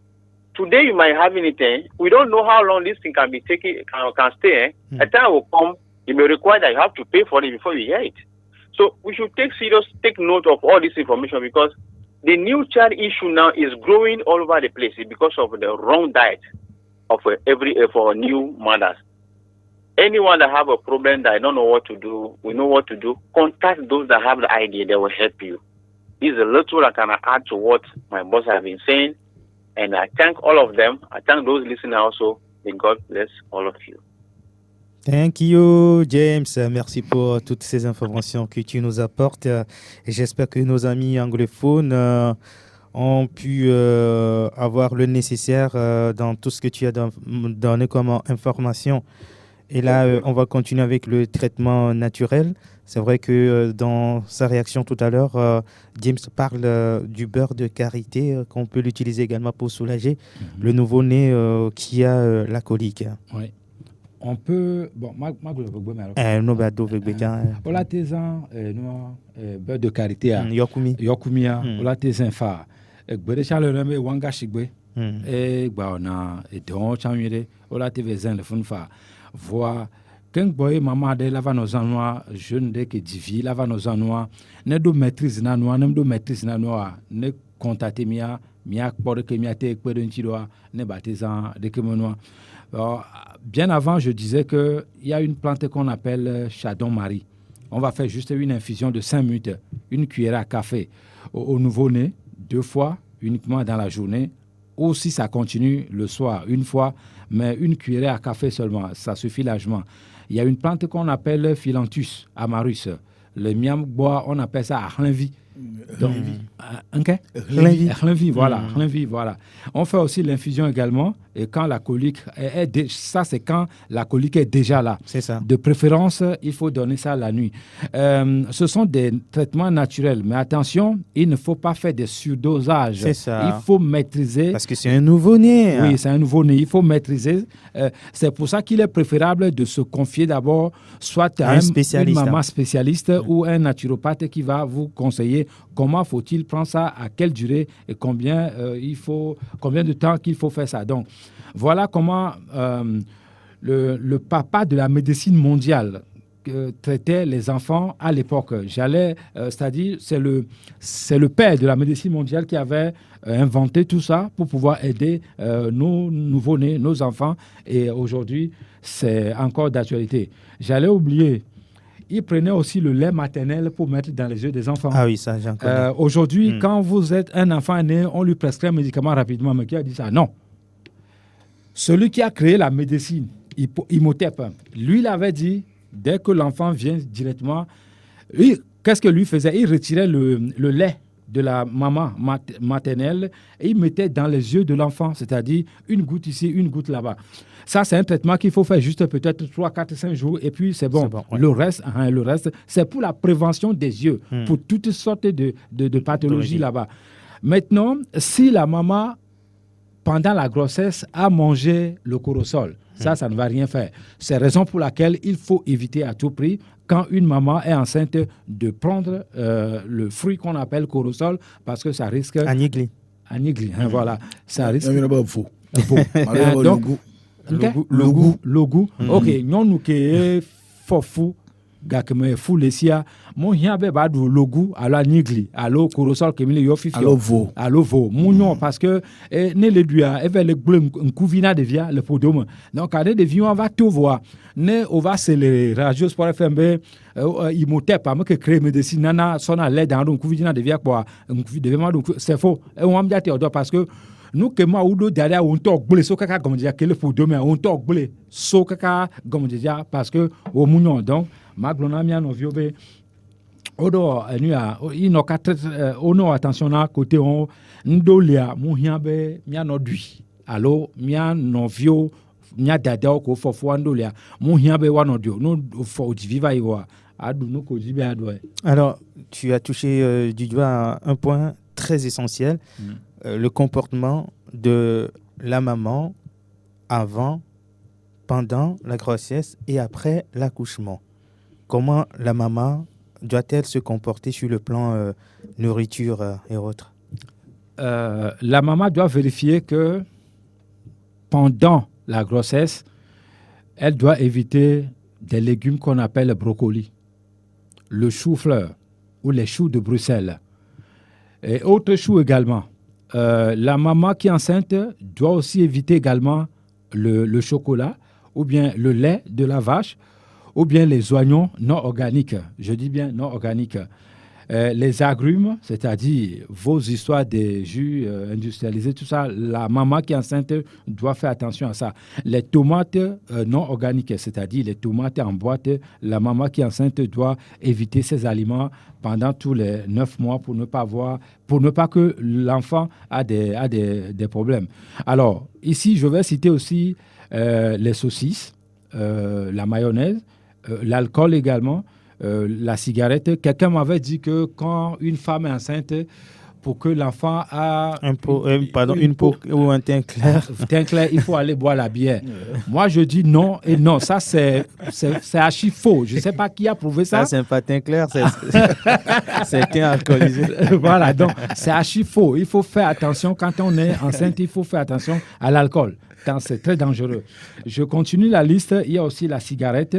today you might have anything. We don't know how long this thing can be taken, can stay. A time will come, it may require that you have to pay for it before you hear it. So we should take note of all this information because the new child issue now is growing all over the place because of the wrong diet of for new mothers. Anyone that have a problem that I don't know what to do, we know what to do. Contact those that have the idea; they will help you. This is a little I can add to what my boss have been saying, and I thank all of them. I thank those listening also. May God bless all of you. Thank you, James. Merci pour toutes ces informations que tu nous apportes. Et j'espère que nos amis anglophones ont pu avoir le nécessaire dans tout ce que tu as donné comme information. Et là, on va continuer avec le traitement naturel. C'est vrai que dans sa réaction tout à l'heure, James parle du beurre de karité qu'on peut l'utiliser également pour soulager le nouveau-né qui a la colique. Oui. On peut bon beurre de karité yokumia ola tezan fa gbede chale na me wanga shigbe gba na edon chanwire ola tevezan le funfa voix ken boy mama de lava nos anoa jeune de que divi lava nos anoa ne do maîtrise na noa ne do maîtrise na noa ne contacter mia kpore ke mia te kpere nchidoa ne batizan de ke monoa. Bien avant, je disais qu'il y a une plante qu'on appelle chardon-marie. On va faire juste une infusion de 5 minutes, une cuillère à café au nouveau-né, 2 fois uniquement dans la journée. Ou si ça continue le soir, 1 fois, mais une cuillère à café seulement, ça suffit largement. Il y a une plante qu'on appelle Philanthus amarus. Le miam bois, on appelle ça arlenvi. Donc, voilà. On fait aussi l'infusion également. Et quand la colique ça c'est quand la colique est déjà là. C'est ça. De préférence, il faut donner ça la nuit. Ce sont des traitements naturels, mais attention, il ne faut pas faire des surdosages. C'est ça. Il faut maîtriser. Parce que c'est un nouveau-né. Oui, c'est un nouveau-né. Il faut maîtriser. C'est pour ça qu'il est préférable de se confier d'abord soit à une maman spécialiste ou un naturopathe qui va vous conseiller comment faut-il prendre ça, à quelle durée et combien de temps qu'il faut faire ça. Donc, voilà comment le papa de la médecine mondiale traitait les enfants à l'époque. C'est-à-dire, c'est le père de la médecine mondiale qui avait inventé tout ça pour pouvoir aider nos nouveau-nés, nos enfants. Et aujourd'hui, c'est encore d'actualité. J'allais oublier, ils prenaient aussi le lait maternel pour mettre dans les yeux des enfants. Ah oui, ça, j'en connais. Aujourd'hui, quand vous êtes un enfant né, on lui prescrit un médicament rapidement. Mais qui a dit ça? Non. Celui qui a créé la médecine, Imhotep, lui, il avait dit, dès que l'enfant vient directement, qu'est-ce que lui faisait? Il retirait le lait de la maman maternelle et il mettait dans les yeux de l'enfant, c'est-à-dire une goutte ici, une goutte là-bas. Ça, c'est un traitement qu'il faut faire juste peut-être 3, 4, 5 jours et puis c'est bon. Ouais. Le reste, c'est pour la prévention des yeux, pour toutes sortes de pathologies là-bas. Maintenant, si la maman, pendant la grossesse, a mangé le corosol, ça ne va rien faire. C'est la raison pour laquelle il faut éviter à tout prix, quand une maman est enceinte, de prendre le fruit qu'on appelle corosol, parce que ça risque... Anigli, voilà. Ça risque... Donc, le goût. Ok, nous qui fofu gakme fulesia mon hiabe ba du logu ala nigli alo korosol kemile yo fifi alo vo munyo parce que ne le duya e le glem nkuvina devia le podome donc ade devia on va tout voir ne on va accélérer radio sport fmb Imhotep pas que créer médecine nana sona l'aide dans nkuvina devia quoi devia c'est faux et on va dire parce que nous que moi ou derrière on talk blé so kaka comme dire que le podome on talk blé so kaka comme dire parce que au munyo donc maglona mia no viobe odo enia ino ka ono attention na côté on ndolia mu hiabe mia no dui allo mia no vio mia dada ko fofo ndolia mu hiabe wa no dio no fo viva iwa adu no ko jibe adu. Alors tu as touché du doigt un point très essentiel, le comportement de la maman avant, pendant la grossesse et après l'accouchement. Comment la maman doit-elle se comporter sur le plan nourriture et autres? La maman doit vérifier que pendant la grossesse, elle doit éviter des légumes qu'on appelle le brocoli, le chou-fleur ou les choux de Bruxelles et autres choux également. La maman qui est enceinte doit aussi éviter également le chocolat ou bien le lait de la vache ou bien les oignons non organiques. Je dis bien non organiques. Les agrumes, c'est-à-dire vos histoires des jus industrialisés, tout ça, la maman qui est enceinte doit faire attention à ça. Les tomates non organiques, c'est-à-dire les tomates en boîte, la maman qui est enceinte doit éviter ces aliments pendant tous les 9 mois pour ne pas que l'enfant a des problèmes. Alors, ici, je vais citer aussi les saucisses, la mayonnaise, l'alcool également, la cigarette. Quelqu'un m'avait dit que quand une femme est enceinte, pour que l'enfant a une peau ou un teint clair, il faut aller boire la bière. Moi, je dis non et non. Ça, c'est archi faux. Je ne sais pas qui a prouvé ça. Ça, c'est pas teint clair, c'est teint alcoolisé. Voilà, donc c'est archi faux. Il faut faire attention. Quand on est enceinte, il faut faire attention à l'alcool. C'est très dangereux. Je continue la liste. Il y a aussi la cigarette.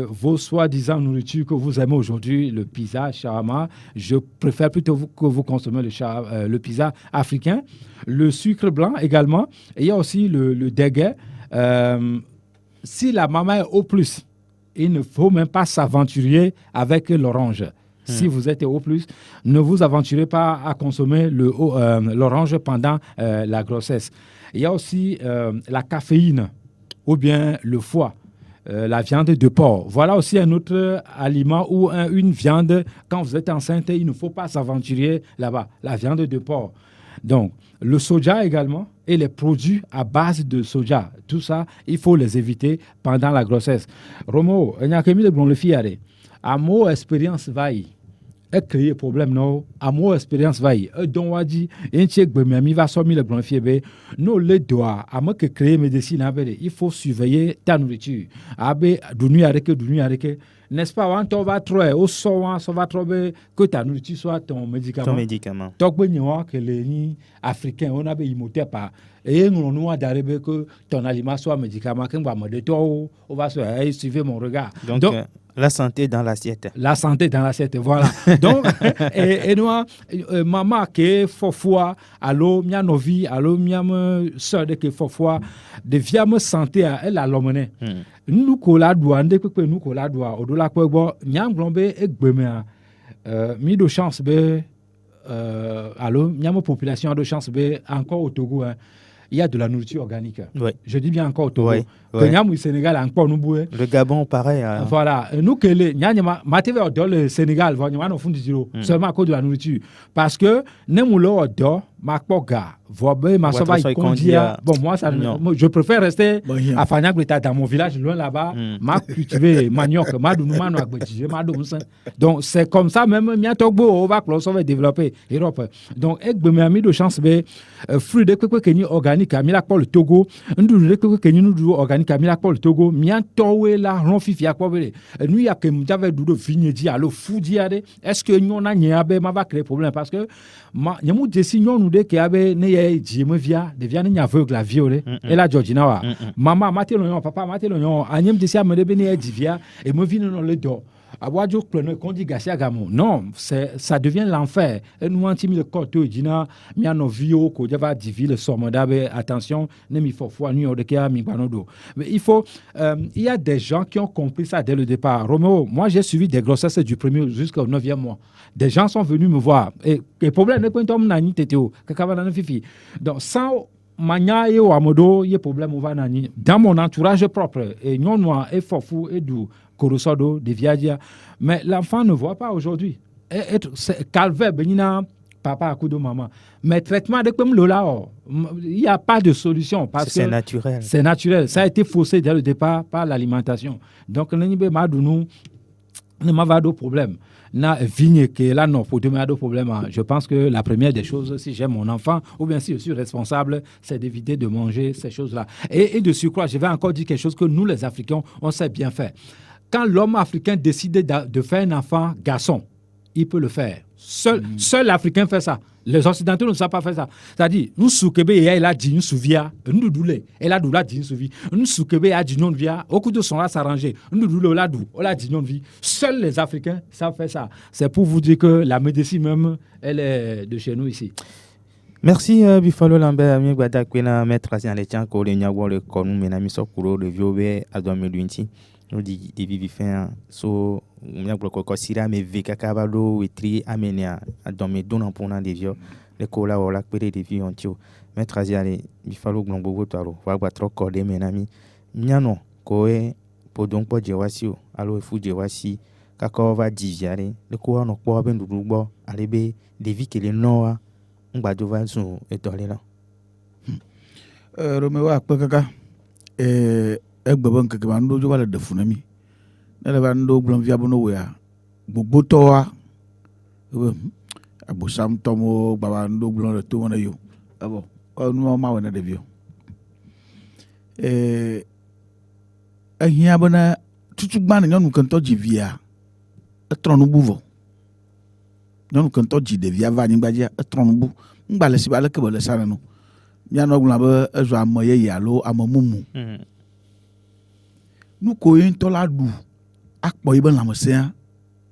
Vos soi-disant nourritures que vous aimez aujourd'hui, le pizza, shawarma. Je préfère plutôt que vous consommez le pizza africain. Le sucre blanc également. Et il y a aussi le déguet. Si la maman est au plus, il ne faut même pas s'aventurer avec l'orange. Si vous êtes au plus, ne vous aventurez pas à consommer l'orange pendant la grossesse. Il y a aussi la caféine ou bien le foie, la viande de porc. Voilà aussi un autre aliment ou une viande. Quand vous êtes enceinte, il ne faut pas s'aventurer là-bas. La viande de porc. Donc, le soja également et les produits à base de soja. Tout ça, il faut les éviter pendant la grossesse. Romo, il y a le fiare. À mon expérience vaille. Et créer problème non à mon expérience vaille donc wadi enchek be mi va so mi le grand fiebe no le doit à moi que créer médecine avec il faut surveiller ta nourriture abe dunu areke n'est-ce pas on va trouver au so va trouver que ta nourriture soit ton médicament donc ben que les africains on avait Imhotep pas et nous nous que ton aliment soit médicament qu'on va me de toi on va suivre mon regard donc La santé dans l'assiette. La santé dans l'assiette, voilà. Donc, et nous, maman qui est fofua, allo, mia novi, allo, mia soeur de qui fofua, de via me santé à elle à l'homme. Nous kola doa, ndé que nous kola doa, au dola quoi bon, nyam glombe et gbemea, mi de chance be, allo, nyam population de chance be encore au Togo, hein. Il y a de la nourriture organique. Oui. Je dis bien encore au Togo. Oui. Que nyam au Sénégal encore nous boué. Le Gabon, pareil. Voilà. Nous, que les nyama, matériel dans le Sénégal, on fond du zéro, seulement à cause de la nourriture. Parce que, nemoulo d'or, ma poga, vobe, ma sova, bon, moi, ça, je préfère rester à Fagnagleta dans mon village, loin là-bas, ma cultiver manioc, ma dounouma, ma dounouma. Donc, c'est comme ça, même, mia togbo, on va développer Europe. Donc, ek be ami de chance, fruit de quoi que ni organique, à la le Togo, nous de quoi que nous organique, à la le Togo, mia towe la ronfifi à quoi veut. Nous, il y a que m'avait d'où de vignes dit, alors fou diade, est-ce que nous, on a niabe, ma va créer problème, parce que, y a mou décision, nous, de qui avait, ne jime via, de via ni aveugle la violée, et la Georgina wa. Maman, maté l'oignon, papa, maté l'oignon, agnem décia me débéné divia, et me vient dans le dos. Awadjo preneur qu'on dit Gassia Gamon. Non, ça devient l'enfer. Et nous antimi le corps de Dina, miano vio, ko deva divi le sommodabe, attention, ne mi faut foi, ni odekea, mi banodo. Mais il faut, il y a des gens qui ont compris ça dès le départ. Roméo, moi j'ai suivi des grossesses du 1er jusqu'au 9e mois. Des gens sont venus me voir. Et le problème n'est pas un nani tétéo, kakavana fifi. Donc, sans mania et au amodo, il y a problème au vanani. Dans mon entourage propre, et non noir, et fofou, et doux. Korosodo, de Viadia. Mais l'enfant ne voit pas aujourd'hui. Calvaire, benina, papa à coup de maman. Mais traitement de comme Lola, il n'y a pas de solution. Parce que c'est naturel. C'est naturel. Ça a été faussé dès le départ par l'alimentation. Donc, nous n'avons pas de problème. Na vigne que là non pour demander de problème. Je pense que la première des choses, si j'aime mon enfant ou bien si je suis responsable, c'est d'éviter de manger ces choses-là. Et de surcroît, je vais encore dire quelque chose que nous les Africains, on sait bien faire. Quand l'homme africain décide de faire un enfant garçon, il peut le faire. Seul l'Africain fait ça. Les Occidentaux ne savent pas faire ça. C'est-à-dire, nous soukebe et il a dit une souvia, nous doulé, et la doula dit une souvia, nous soukebe a dit non via, au coup de son là s'arranger, nous doulé, on l'a dit non vie. Seuls les Africains savent faire ça. C'est pour vous dire que la médecine même, elle est de chez nous ici. Merci Bifalo Lambert ami gbada kwena maître asian le tian ko le nyawo le konu menami sokuro le viobe adome luinti. Nous dit des vivifins so mia bloko ko sira me veka kabalo wetri amenia adome dona pona de vio le kola wala kwere de vio ontio maître asian le Bifalo glombo gotaro wa gba tro ko de menami miano ko e podon po jewasi o alo e fu jewasi kako va diviare le ko no po ben dudugbo alebe de vi kele noa ngbado va sun etole la Roméo akpekaka egbebon keke ba ndo jo wala de funami na le ba ndo blon via bono we a gbogbo to wa abosam tomo ba ndo blon le to wona yo abo onu ma wona de bio ahia bona tutu gba na nyonu kan to jivia etronu buvo nyonu kan to ji de via va nyigba dia etronu bu ngba le si ba le ke bo le sana no mia no gba ba ezo amoye yalo amamumu nous koyen to la du akpo iben la mosea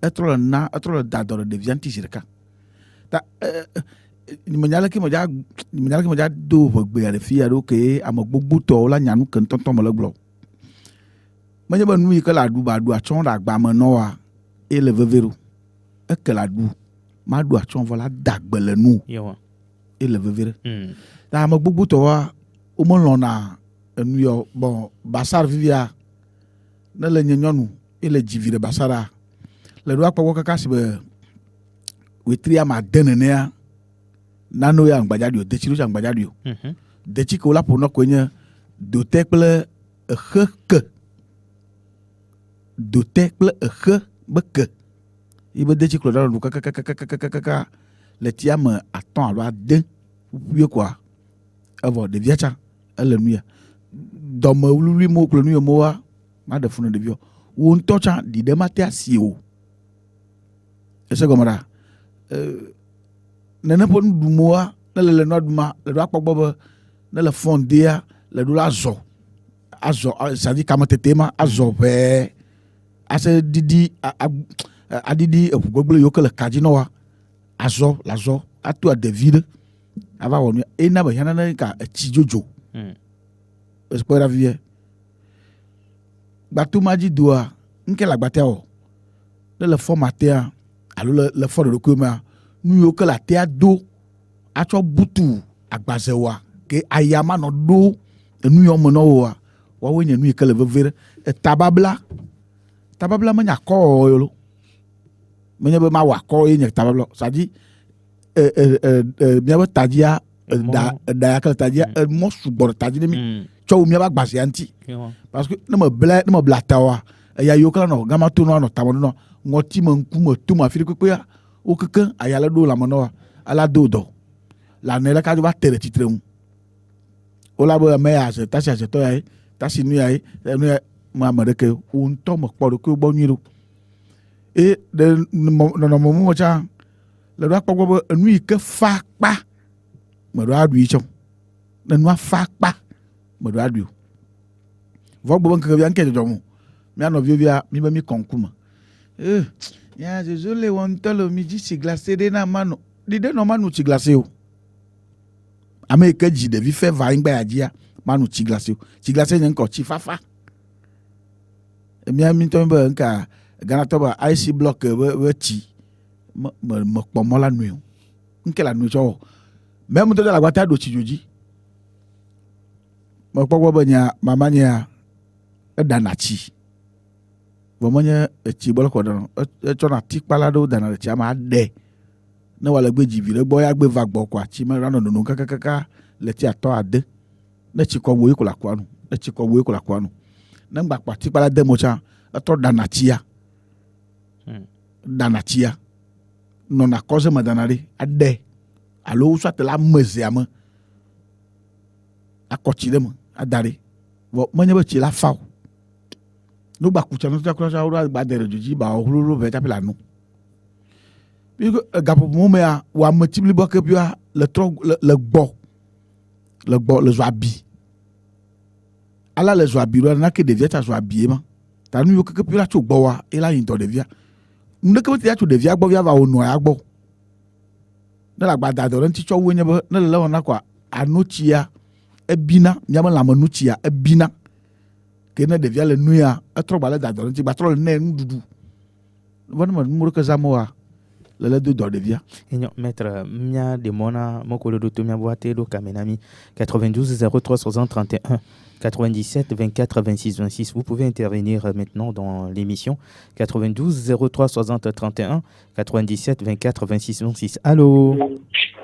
etro dadoro de vianti jirka ta ni manyala ki moja do gbe ya fi ya do ke amagbogbo to la nyanu kan tonton mo leglo manya ba nu ka la du ba du achon da gba mo no wa e le vevero e ke la du ma du achon vola dagbele nu yo e le vevere ta amagbogbo to wa o mo lona enu yo bon basar vivia na le nyonu ele jivire basara le do akpo kaka sibe wetria ma denene nano ya ngbajadio dechiru ja ngbajadio dechi ko la pono kwenye do tekple beke ibe dechi ko do kaka le tiam attend alo ade puis quoi avant de viacha ele nuya do mo lulu mo ko nuya mo wa ma de funu de bio won tocha di de matia sio ese gomara nene pon du moa le no duma le do akpogbo na le fondia le do azo ça dit kamate tema azo pe ase didi adidi gbogbo yo ke le kadzi no wa azɔ lazɔ atu adevi ɖe ava wɔ nu ena be hiana ne ka etsi dzodzo ekpɔ ɖa vie gbatumadzi doa nke le agbatea wɔ ne le fɔ matea alo le fɔ ɖoɖokoe mea nu yiwo ke le atea do atsɔ butu agbazewoa ke ayama nɔ ɖo enu yiwo me nɔ woa woawoe nye nu yi ke le veve ɖe tababla menya kɔ yolo menye be mawɔ akɔ ye nye tababla sadi miabe tadzia da ya ke le tadzia mɔ sugbɔ ɖe tadzi ne mi tsɔ wo miabe agbazea ŋuti parce que ne me bla ta wa eya yiwo ke la nɔ gama to nɔ tame nɔ ŋɔti me ŋkume tome afi ɖe kpekpea wo keke aya le ɖo lãme nɔ wa ala do dɔ le anɛ le kadzo va te ɖe tsitre ŋu wola be ame ya aze tasi azetɔ ya ye tasi nu ya ye nu ya me ame ɖeke wo ŋutɔ me kpɔ ɖokuiwo gbɔ nyui ɖo eye ɖe nɔnɔme mu tsã le ɖo akpɔ gbɔ be enu yi ke fa akpa me ɖo aɖui tsɔ ne nua fa akpa me ɖo aɖui o vɔ gbɔ be ŋkeke via ŋkɛ dzɔdzɔm mia nɔviwo via mi be mi kɔ ŋkume ya zozo le wɔn ŋutɔ le mi dzi tsi glase ɖe na manu ɖi ɖe nɔ manu tsi glase o ame yi ke dzi ɖevi fɛ va anyigba ya dzia manu tsi glase o tsi glase nye ŋkɔ tsi fafa mia mi tɔ be nka ganatɔ be IC block be tsi me kpɔ mɔ la nui o nke la nui tsɔ wɔ mɛ mu tɔ de la gbata ɖo tsi dzo dzi me kpɔ gbɔ be nya mama nya edana tsi vɔ menye etsi gbɔ le kɔ ɖe no etsɔna tikpala ɖewo dana ɖe tsia me aɖe ne wale gbe dzi vi ɖe gbɔ ya gbe va gbɔ kɔa tsi me ranɔ nono kakaka le tsi atɔ ade ne tsi kɔ wo yi ko la kɔa nu ne tsi kɔ wo yi ko la kɔa nu ne ŋgba kpa tikpala de mo tsã etɔ dana tsia nɔna kɔze me dana ɖe aɖe alo wosɔ la me zea me akɔ tsi ɖe me ada ɖe vɔ menye be tsi la fa o no gba kutsa no tsakura wo gba de ɖe dzodzi ba wolo vɛ tsaƒe la nu bi gaƒoƒo mea wo ameti blibo ke bia le gbɔ le zɔ abi ala le zɔ abi ɖo na ke ɖevia tsa zɔ abi ma ta nu yiwo keke bia tso gbɔ wa ela yin tɔ ɖevia ŋdeke be tia tso ɖevia gbɔ via va wo nɔa ya gbɔ ne le agba da dɔ ɖe ŋuti tsɔ wo nye be ne le wɔna kɔa anotsia ebina miabe lãmenutsia ebina ke ne ɖevia le nu ya etrɔ gba le da dɔ ɖe ŋuti gba trɔ le ne nuɖuɖu vɔ ne me numu ɖeke zãmo wa le do dɔ ɖevia. Enyo maître mia demona mokolo do to mia boate do kamenami 92 03 60 31 97 24 26 26. Vous pouvez intervenir maintenant dans l'émission 92 03 60 31 97 24 26 26. Allô.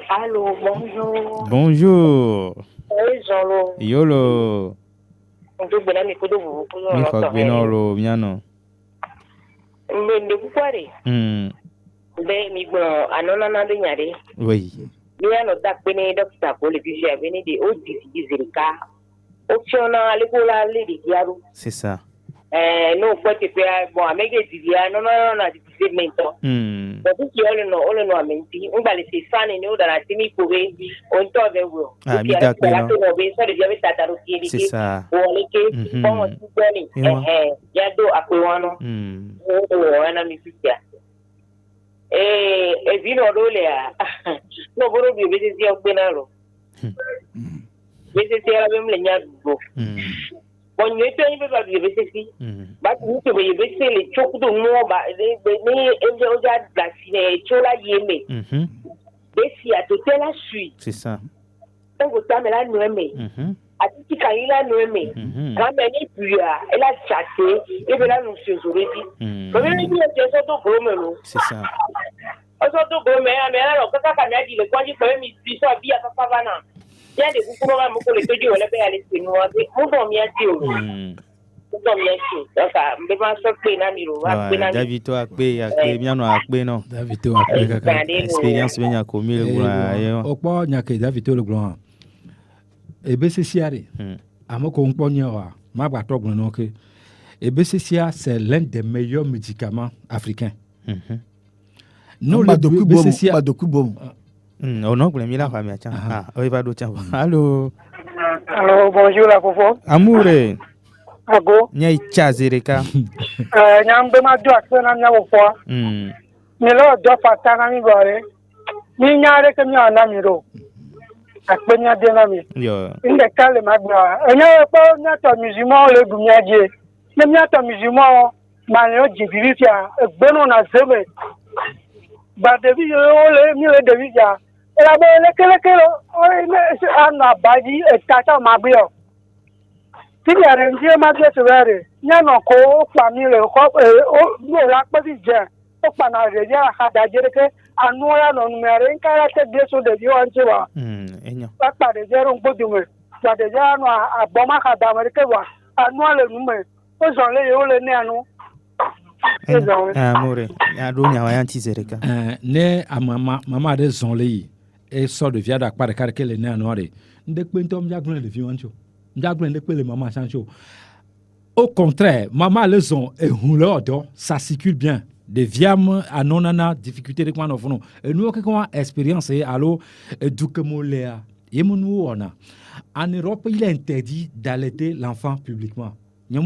Allô, bonjour. Bonjour. Oui, Jean-Lo. Yolo. Miano. Miano. Be mi gbɔn anɔnana de nya de. Oui. Mi anɔ da kpe ne dɔkita ko le fifi abe ne de o didi zerika o fiɔna ale ko la ale de dia do. C'est ça. N'o fɔ teƒea bon ame ke didia nɔnɔ na didi se mɛntɔ. Bon fi ole nɔ amenti ŋgbali se sani ne o dana timi ko be o ŋutɔ bɛ wɔ. Mi da kpe nɔ. Sɔ de bia bɛ tata do tie de ke. C'est ça. Wɔle ke kɔngɔ tu dɔɔni ya do akpe wɔn nɔ. O wɔ ɛna mi fifia. Vino dolea no boro bi bese sia gbenalo bese sia la le nya go bon ne te ni be ba bi bese si ba tu ke be bese le choku do mo ba ni enje oja da sine chola yeme bese a to tela sui c'est ça ngo ta me la nueme ati ka ila nueme quand ni puya elle a chassé et be la nous se zoredi comme ni bi e so to promelo c'est ça. Oso to go me la lo kaka ka nyadi le kwaji ko mi bi so bi aka savana ya de kukuro ma moko le toji wala be ale sinu wa mo do mi ati o mo do mi ati donc mbe ma so pe na mi ro wa pe na David to akpe miano akpe no David to akpe kaka experience be nya ko mi le gura yo okpo nya ke David to le gura ebe se siare amoko nkpo nya wa ma gba to gun no ke ebe se sia c'est l'un des meilleurs médicaments africains. Non, le docubo. Oh non, vous l'avez mis là, tiens. Ah, oui, va d'autres. Allô. Allô, bonjour la Fofo. Amouré. ago Nya chazereka. nyambe ma do asena nya wo fo mi lo do fatana mi bare mi nyaare ke mi ana mi ro akpenya de na mi Yo. inde kale magba enya po nya to musulman le dunya je ne nya to musulman ma le o jibiri fia egbenu na zeme ba de bi yo le mi le de bi ja la be le kele o ne ana baji e tata ma bi o ti ya re nje ma je to re nya no ko pa mi le ko o la pe bi je o pa na re ya ha da je ke anu ya no numere nkara te de so de yo anche wa Enyo. pa de je ron gbodu me pa de ja no aboma ha da me ke wa anu le nume o so le yo le ne anu Amore. Ya do nya wa yanti zereka. Ne a mama de zonle e so de via da pa de kare ke le ne anore. Nde pe ntom jagun le fi wancho. Jagun nde pe le mama sancho. Au contraire, maman les ont et ça circule bien. Des viam à non ana difficulté de quoi nous faisons. Et nous avons expérience et alors du que molea. Et nous on a. En Europe, il est interdit d'allaiter l'enfant publiquement. T'as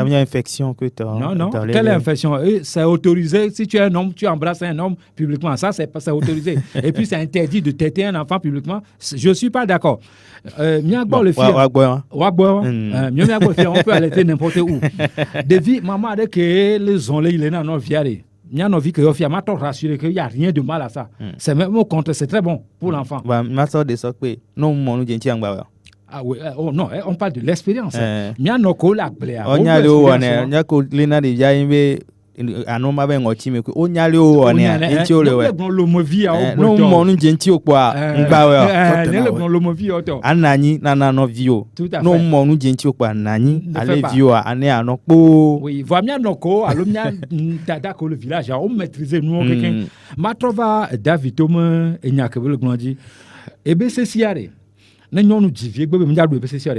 une infection que tu as. Non, quelle infection? C'est autorisé. Si tu es un homme, tu embrasses un homme publiquement. Ça, c'est autorisé. Et puis, c'est interdit de téter un enfant publiquement. Je ne suis pas d'accord. On peut allaiter n'importe où. Depuis, maman a dit que les onlés, il est dans notre vie. Il y a une vie que je m'a rassuré qu'il n'y a rien de mal à ça. C'est même au contraire, c'est très bon pour l'enfant. Ah oui, oh non, on parle de l'expérience. Il y a nos collègues. On y a le one, on y a que l'ena de Yaimbe, anoma ben otime ko onyale o one enti o lewe no mo no genti o kwa ngbawe le mo vi oto anani na no vio no mo no genti o kwa nani ale vio ane anokpo oui voamia noko alomia dada ko le village on maîtriser nous quelqu'un matrova David Tom enyakebele glandi ebesesiare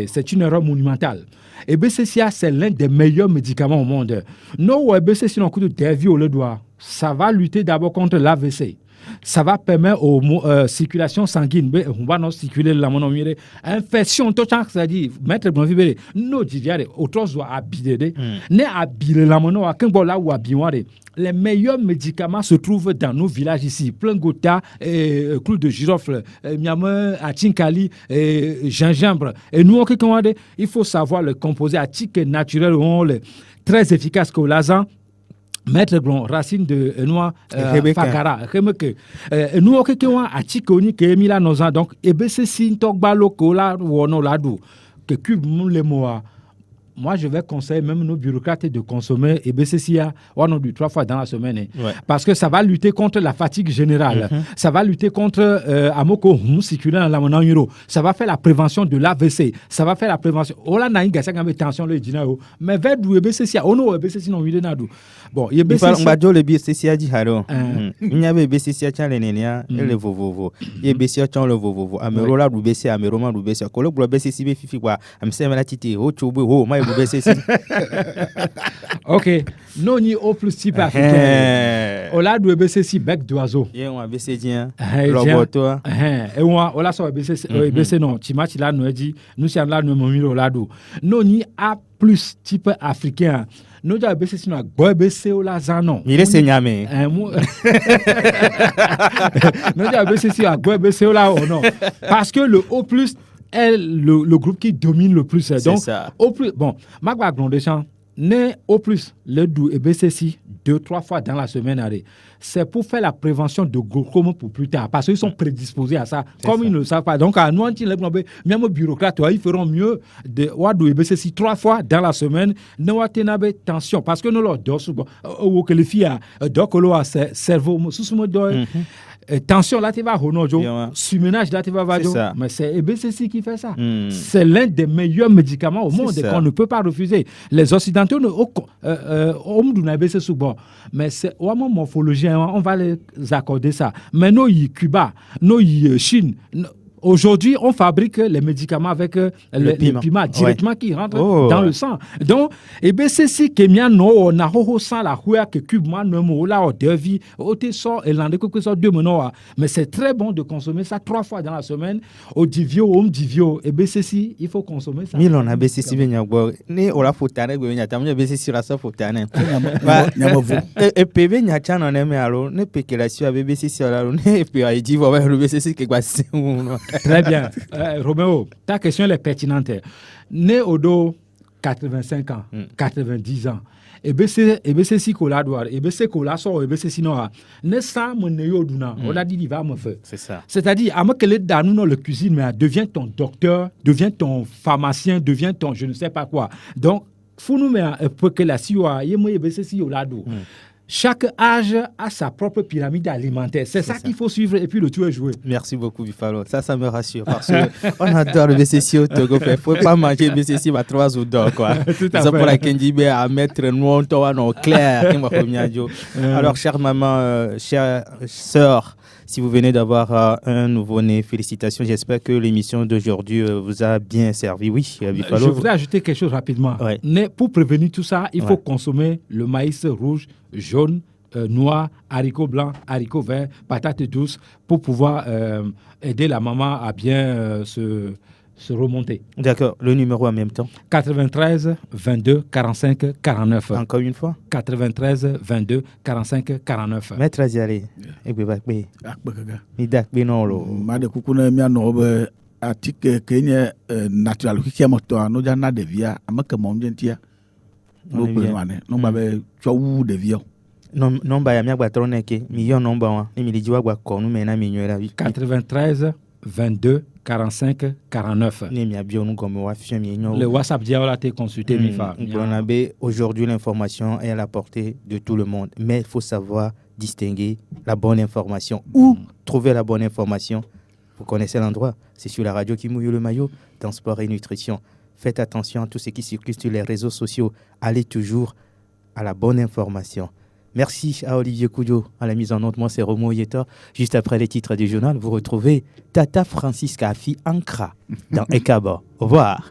c'est une erreur monumentale. Et BCCA, c'est l'un des meilleurs médicaments au monde. Non, BCCA, ça va lutter d'abord contre l'AVC. Ça va permettre aux circulation sanguine, on va circuler la monomie, infection, tout ça, c'est-à-dire, mettre le vibrer, non, diviare, autres soit habillé, ne habillé la mono, à Kimbola ou à Biware. Les meilleurs médicaments se trouvent dans nos villages ici. Plein gota, clou de girofle, miame, atinkali, gingembre. Et nous, il faut savoir le composer à tic naturel, très efficace que l'azan. Mettre bon racine de noix fakara remeke nous o keke wa atikoni ke mila noza donc ebese si ntogba loko la wono ladu que cube le moa. Moi, je vais conseiller même nos bureaucrates de consommer EBCCA 1 ou 3 fois dans la semaine. Ouais. Parce que ça va lutter contre la fatigue générale. Ça va lutter contre Amoko circulant la monnaie. Ça va faire la prévention de l'AVC. Ça va faire la prévention. On a une tension le dinao. Mais vers du EBCCA, on a EBCCA non il nadu. Bon, EBCCA. On va dire le EBCCA dit haro. Il y a EBCCA chale nenia et le vovovo. EBCCA chale le vovovo. Amero la rubesi amero ma rubesi. Kolo bro EBCCA fifi kwa. Amsema la titi ho chobu ho ma ok, non ni au plus type africain. On a du BCC bec d'oiseau. Et on a BCC robot. Et on a ça BCC non. Timati là nous dit nous sommes là nous momiro là do. Non ni A plus type africain. Nous avons BCC non boy BCC au lazanon. Il est seigné. Nous avons BCC à boy BCC au là non. Parce que le O plus est le groupe qui domine le plus. Donc, ça. Au plus, bon, Magba Grandéchamp, né au plus, le dou et BCC 2-3 fois dans la semaine. C'est pour faire la prévention de glaucome pour plus tard. Parce qu'ils sont prédisposés à ça, comme ça. Ils ne le savent pas. Donc, à nous, même bureaucrates, ils feront mieux de Wadou et BCC 3 fois dans la semaine. Nous avons tension. Parce que nous, leur dosons, ou que les filles, donc, leur cerveau, sous-mode, tension là tu vas honojo surmenage là tu vas vajo mais c'est EBCC qui fait ça c'est l'un des meilleurs médicaments au monde et qu'on ne peut pas refuser. Les occidentaux mais c'est vraiment morphologie on va les accorder ça mais nous Cuba nous Chine Aujourd'hui, on fabrique les médicaments avec le piment directement qui rentre dans le sang. Donc, c'est si que mia no na ho sang la huya que cube moi no mo la o devi o te so et l'ande que so 2 mois. Mais c'est très bon de consommer ça 3 fois dans la semaine au divio et c'est si il faut consommer ça. Milon a BCC venya bo ni ola fotane go venya tamnya BCC la so fotane. Et PV nya chana ne me alo ne pekelation avec BCC la ne puis a dit va le BCC que Très bien. Roméo, ta question est pertinente. Né au dos 85 ans, 90 ans, et c'est si qu'on l'a doué, et c'est qu'on l'a sort, et c'est sinon, ne ça mon néo duna, on l'a dit il va me faire. C'est ça. C'est-à-dire, à moi que les dames dans le cuisine, mais devient ton docteur, devient ton pharmacien, devient ton je ne sais pas quoi. Donc, faut nous mettre un peu que la siwa, y moi et c'est si on l'a doué. Chaque âge a sa propre pyramide alimentaire. C'est ça qu'il faut suivre et puis le tout est joué. Merci beaucoup, Bifalo. Ça me rassure parce qu'on adore le BCC au Togo. Il ne faut pas manger le BCC à 3 ou 2. C'est pour la Kenjibe à mettre nous en clair. Alors, chère maman, chère sœur, si vous venez d'avoir un nouveau-né, félicitations. J'espère que l'émission d'aujourd'hui vous a bien servi. Oui, Bifalo. Je voudrais ajouter quelque chose rapidement. Ouais. Pour prévenir tout ça, il faut consommer le maïs rouge, jaune, noir, haricots blancs, haricots verts, patates douces pour pouvoir aider la maman à bien se remonter. D'accord. Le numéro en même temps 93 22 45 49. Encore une fois 93 22 45 49. Maître Aziare, Egbebakbe. Midakbe nolo. Made kukuna mia nobe atike kenye natural kikia moto no jana devia amaka momjentia. No bemane no babe chou devia. Non ba ya miagba troneke million nomba wa ni milijiwa gba ko nu mena minywera 93 22 45 49. Le WhatsApp Diaola t'est consulté, Mifa. Aujourd'hui, l'information est à la portée de tout le monde. Mais il faut savoir distinguer la bonne information. Où trouver la bonne information? Vous connaissez l'endroit. C'est sur la radio qui mouille le maillot, dans Sport et Nutrition. Faites attention à tout ce qui circule sur les réseaux sociaux. Allez toujours à la bonne information. Merci à Olivier Coudio à la mise en onde. Moi, c'est Romo Yeta. Juste après les titres du journal, vous retrouvez Tata Francisca Afi Ankra dans Ekaba. Au revoir.